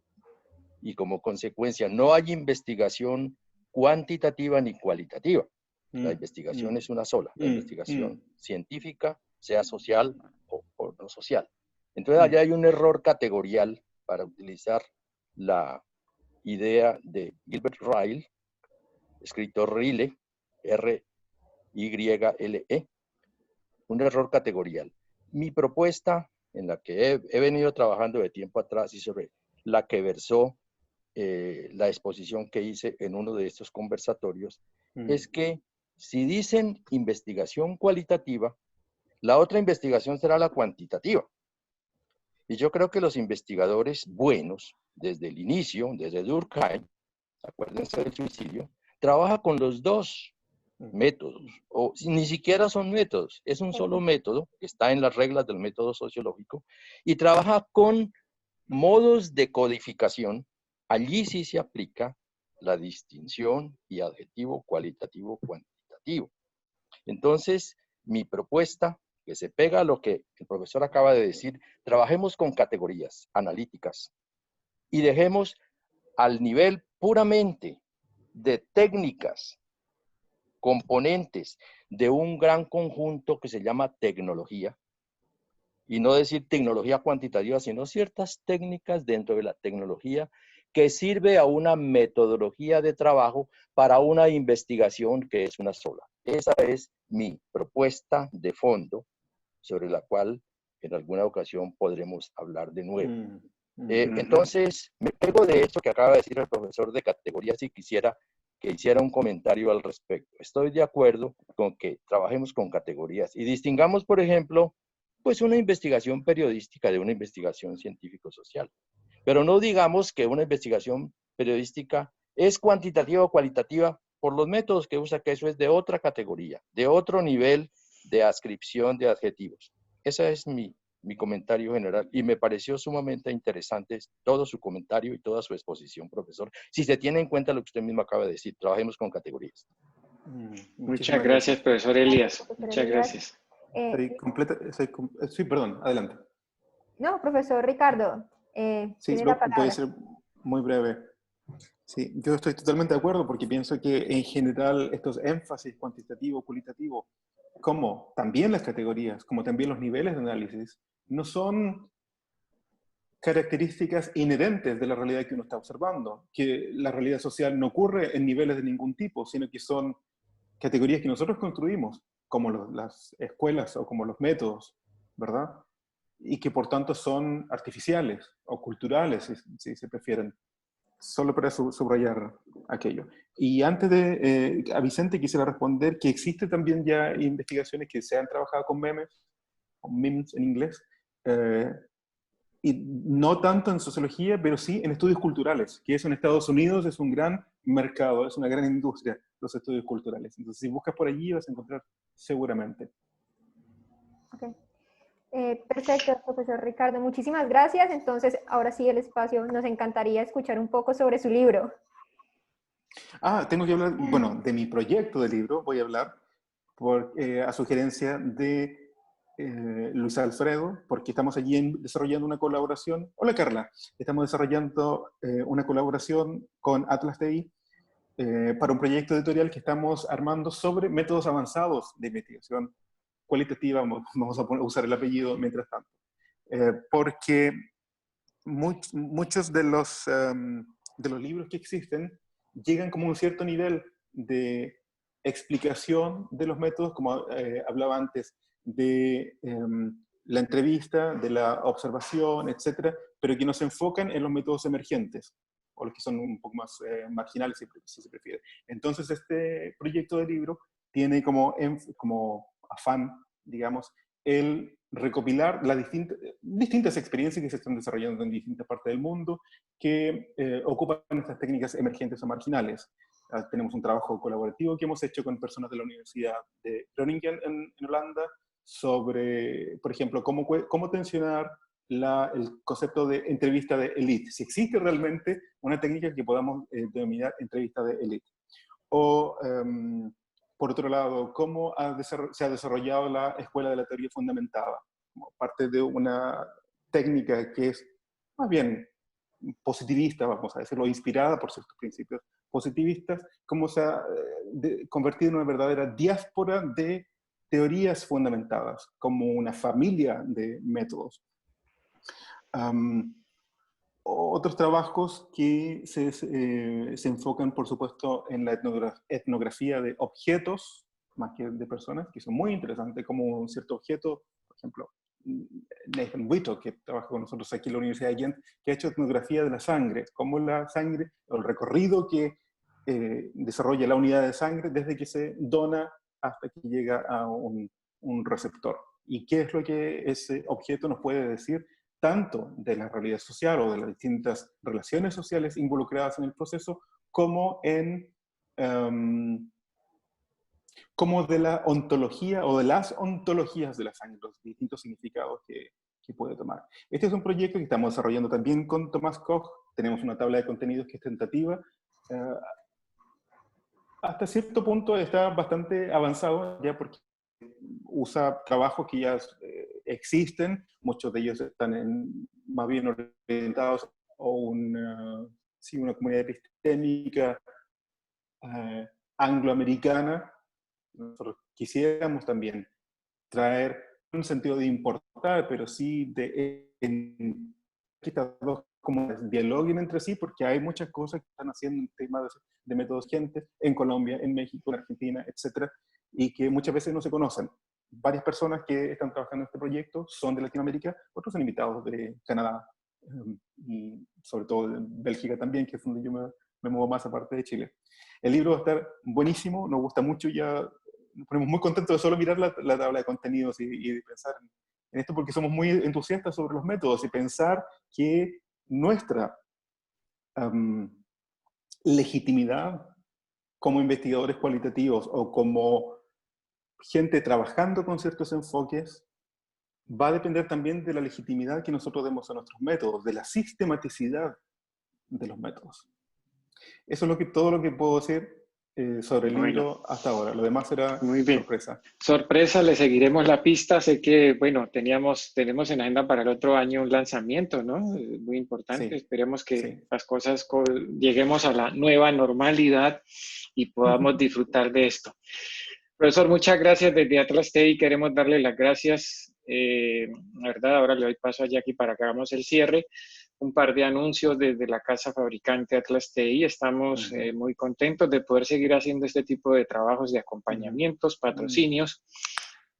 y como consecuencia no hay investigación cuantitativa ni cualitativa. La investigación es una sola, la investigación científica, sea social o no social. Entonces allá hay un error categorial para utilizar la idea de Gilbert Ryle, escrito Ryle, R-Y-L-E, un error categorial. Mi propuesta, en la que he venido trabajando de tiempo atrás y sobre la que versó la exposición que hice en uno de estos conversatorios, es que si dicen investigación cualitativa, la otra investigación será la cuantitativa. Y yo creo que los investigadores buenos, desde el inicio, desde Durkheim, acuérdense del suicidio, trabaja con los dos. métodos, o ni siquiera son métodos, es un solo método que está en las reglas del método sociológico y trabaja con modos de codificación. Allí sí se aplica la distinción y adjetivo cualitativo cuantitativo. Entonces, mi propuesta, que se pega a lo que el profesor acaba de decir, trabajemos con categorías analíticas y dejemos al nivel puramente de técnicas, componentes de un gran conjunto que se llama tecnología, y no decir tecnología cuantitativa, sino ciertas técnicas dentro de la tecnología que sirve a una metodología de trabajo para una investigación que es una sola. Esa es mi propuesta de fondo, sobre la cual en alguna ocasión podremos hablar de nuevo. Entonces, me pego de eso que acaba de decir el profesor de categorías y quisiera que hiciera un comentario al respecto. Estoy de acuerdo con que trabajemos con categorías y distingamos, por ejemplo, pues una investigación periodística de una investigación científico-social. Pero no digamos que una investigación periodística es cuantitativa o cualitativa por los métodos que usa, que eso es de otra categoría, de otro nivel de adscripción de adjetivos. Ese es mi comentario general y me pareció sumamente interesante todo su comentario y toda su exposición, profesor. Si se tiene en cuenta lo que usted mismo acaba de decir, trabajemos con categorías. Muchas gracias, profesor Elías. Muchas gracias. Sí, perdón, adelante. No, profesor Ricardo, sí, voy a ser muy breve. Sí, yo estoy totalmente de acuerdo porque pienso que en general estos énfasis cuantitativo, cualitativo, como también las categorías, como también los niveles de análisis, no son características inherentes de la realidad que uno está observando, que la realidad social no ocurre en niveles de ningún tipo, sino que son categorías que nosotros construimos, como las escuelas o como los métodos, ¿verdad? Y que por tanto son artificiales o culturales, si se prefieren. Solo para subrayar aquello. Y antes de, a Vicente quisiera responder que existe también ya investigaciones que se han trabajado con memes, o memes en inglés, y no tanto en sociología, pero sí en estudios culturales, que eso en Estados Unidos es un gran mercado, es una gran industria, los estudios culturales. Entonces, si buscas por allí, vas a encontrar seguramente. Okay. Perfecto, profesor Ricardo. Muchísimas gracias. Entonces, ahora sí el espacio. Nos encantaría escuchar un poco sobre su libro. Tengo que hablar, bueno, de mi proyecto de libro, voy a hablar a sugerencia de Luis Alfredo, porque estamos allí desarrollando una colaboración. Hola Carla, estamos desarrollando una colaboración con Atlas TI para un proyecto editorial que estamos armando sobre métodos avanzados de investigación cualitativa, vamos a usar el apellido mientras tanto, porque muchos de los libros que existen llegan como a un cierto nivel de explicación de los métodos, como hablaba antes, de la entrevista, de la observación, etcétera, pero que no se enfocan en los métodos emergentes, o los que son un poco más marginales, si se prefiere. Entonces, este proyecto de libro tiene como afán, digamos, el recopilar las distintas experiencias que se están desarrollando en distintas partes del mundo que ocupan estas técnicas emergentes o marginales. Tenemos un trabajo colaborativo que hemos hecho con personas de la Universidad de Groningen en Holanda sobre, por ejemplo, cómo tensionar el concepto de entrevista de élite, si existe realmente una técnica que podamos denominar entrevista de élite. O, por otro lado, cómo se ha desarrollado la escuela de la teoría fundamentada, como parte de una técnica que es más bien positivista, vamos a decirlo, inspirada por ciertos principios positivistas, cómo se ha convertido en una verdadera diáspora de teorías fundamentadas, como una familia de métodos. Otros trabajos que se enfocan, por supuesto, en la etnografía de objetos, más que de personas, que son muy interesantes, como un cierto objeto, por ejemplo, Nathan Whittle, que trabaja con nosotros aquí en la Universidad de Ghent, que ha hecho etnografía de la sangre, cómo la sangre, el recorrido que desarrolla la unidad de sangre desde que se dona hasta que llega a un receptor. Y qué es lo que ese objeto nos puede decir tanto de la realidad social o de las distintas relaciones sociales involucradas en el proceso, como en como de la ontología o de las ontologías de la sangre, los distintos significados que puede tomar. Este es un proyecto que estamos desarrollando también con Tomás Koch. Tenemos una tabla de contenidos que es tentativa. Hasta cierto punto está bastante avanzado ya porque usa trabajos que ya existen, muchos de ellos están más bien orientados a una comunidad epistémica angloamericana. Nosotros quisiéramos también traer un sentido de importar, pero sí de que estas dos comunidades dialoguen entre sí, porque hay muchas cosas que están haciendo en temas de métodos gentes en Colombia, en México, en Argentina, etcétera, y que muchas veces no se conocen. Varias personas que están trabajando en este proyecto son de Latinoamérica, otros son invitados de Canadá, y sobre todo de Bélgica también, que es donde yo me muevo más aparte de Chile. El libro va a estar buenísimo, nos gusta mucho, ya nos ponemos muy contentos de solo mirar la tabla de contenidos y de pensar en esto, porque somos muy entusiastas sobre los métodos y pensar que nuestra legitimidad como investigadores cualitativos o como gente trabajando con ciertos enfoques va a depender también de la legitimidad que nosotros demos a nuestros métodos, de la sistematicidad de los métodos. Eso es todo lo que puedo decir sobre el libro hasta ahora. Lo demás será muy bien. Sorpresa. Sorpresa, le seguiremos la pista. Sé que, bueno, tenemos en agenda para el otro año un lanzamiento, ¿no? Muy importante. Sí. Esperemos que las cosas lleguemos a la nueva normalidad y podamos disfrutar de esto. Profesor, muchas gracias desde Atlas TI. Queremos darle las gracias. La verdad, ahora le doy paso a Jackie para que hagamos el cierre. Un par de anuncios desde la casa fabricante Atlas TI. Estamos muy contentos de poder seguir haciendo este tipo de trabajos de acompañamientos, patrocinios.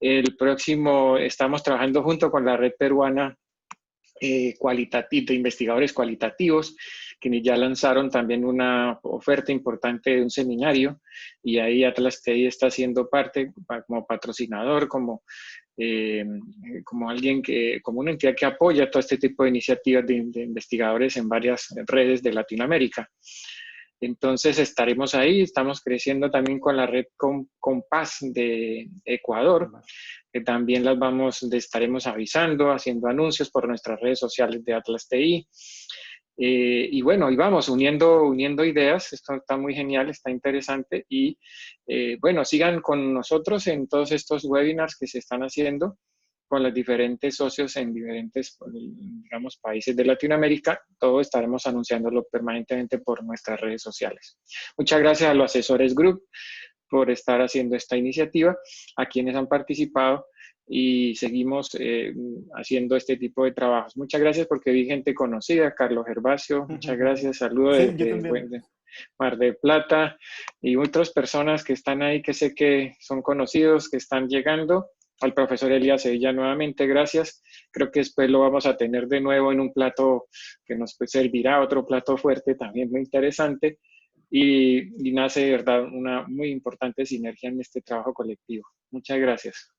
El próximo, estamos trabajando junto con la Red Peruana de Investigadores Cualitativos, quienes ya lanzaron también una oferta importante de un seminario, y ahí Atlas TI está siendo parte como patrocinador, como alguien como una entidad que apoya todo este tipo de iniciativas de investigadores en varias redes de Latinoamérica. Entonces estaremos ahí, estamos creciendo también con la red Compás de Ecuador, que también estaremos avisando, haciendo anuncios por nuestras redes sociales de Atlas TI. Y bueno, y vamos uniendo ideas. Esto está muy genial, está interesante, y bueno, sigan con nosotros en todos estos webinars que se están haciendo con los diferentes socios en diferentes, digamos, países de Latinoamérica. Todo estaremos anunciándolo permanentemente por nuestras redes sociales. Muchas gracias a los asesores Group por estar haciendo esta iniciativa, a quienes han participado, y seguimos haciendo este tipo de trabajos. Muchas gracias, porque vi gente conocida. Carlos Gervasio, muchas gracias. Saludos de Mar del Plata, y otras personas que están ahí que sé que son conocidos, que están llegando. Al profesor Elías Sevilla nuevamente, gracias. Creo que después lo vamos a tener de nuevo en un plato que nos servirá, otro plato fuerte también muy interesante, y nace de verdad una muy importante sinergia en este trabajo colectivo. Muchas gracias.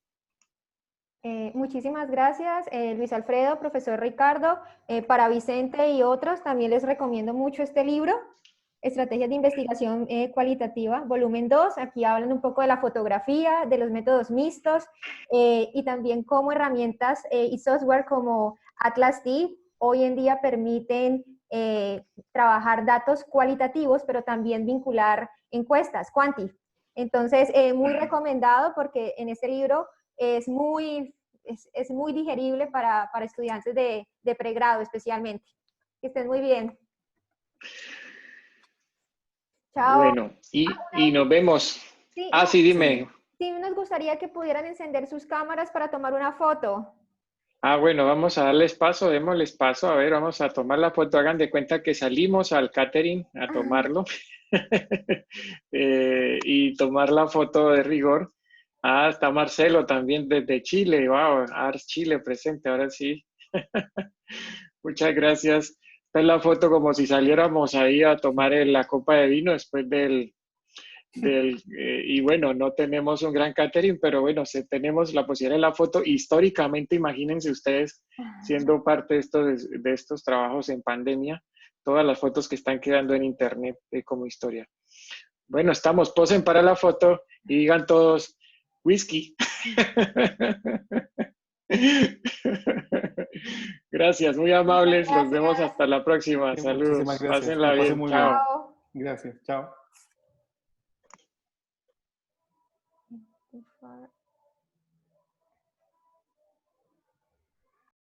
Muchísimas gracias, Luis Alfredo, profesor Ricardo. Para Vicente y otros también les recomiendo mucho este libro, Estrategias de Investigación Cualitativa, volumen 2. Aquí hablan un poco de la fotografía, de los métodos mixtos, y también cómo herramientas y software como Atlas TI hoy en día permiten trabajar datos cualitativos, pero también vincular encuestas, Quanti. Entonces, muy recomendado, porque en este libro es muy digerible para estudiantes de pregrado especialmente. Que estén muy bien. Chao. Bueno, y nos vemos. Sí, sí, dime. Sí, nos gustaría que pudieran encender sus cámaras para tomar una foto. Bueno, vamos a darles paso, démosles paso. A ver, vamos a tomar la foto. Hagan de cuenta que salimos al catering a tomarlo y tomar la foto de rigor. Está Marcelo también desde Chile. Wow, Ars Chile presente, ahora sí. Muchas gracias. Esta es la foto como si saliéramos ahí a tomar la copa de vino después y bueno, no tenemos un gran catering, pero bueno, tenemos la posibilidad de la foto. Históricamente, imagínense ustedes siendo parte de estos trabajos en pandemia, todas las fotos que están quedando en internet como historia. Bueno, estamos, posen para la foto y digan todos, whisky. Gracias, muy amables. Nos vemos hasta la próxima. Saludos. Muchísimas gracias. Pásenla bien. Chao. Gracias. Chao.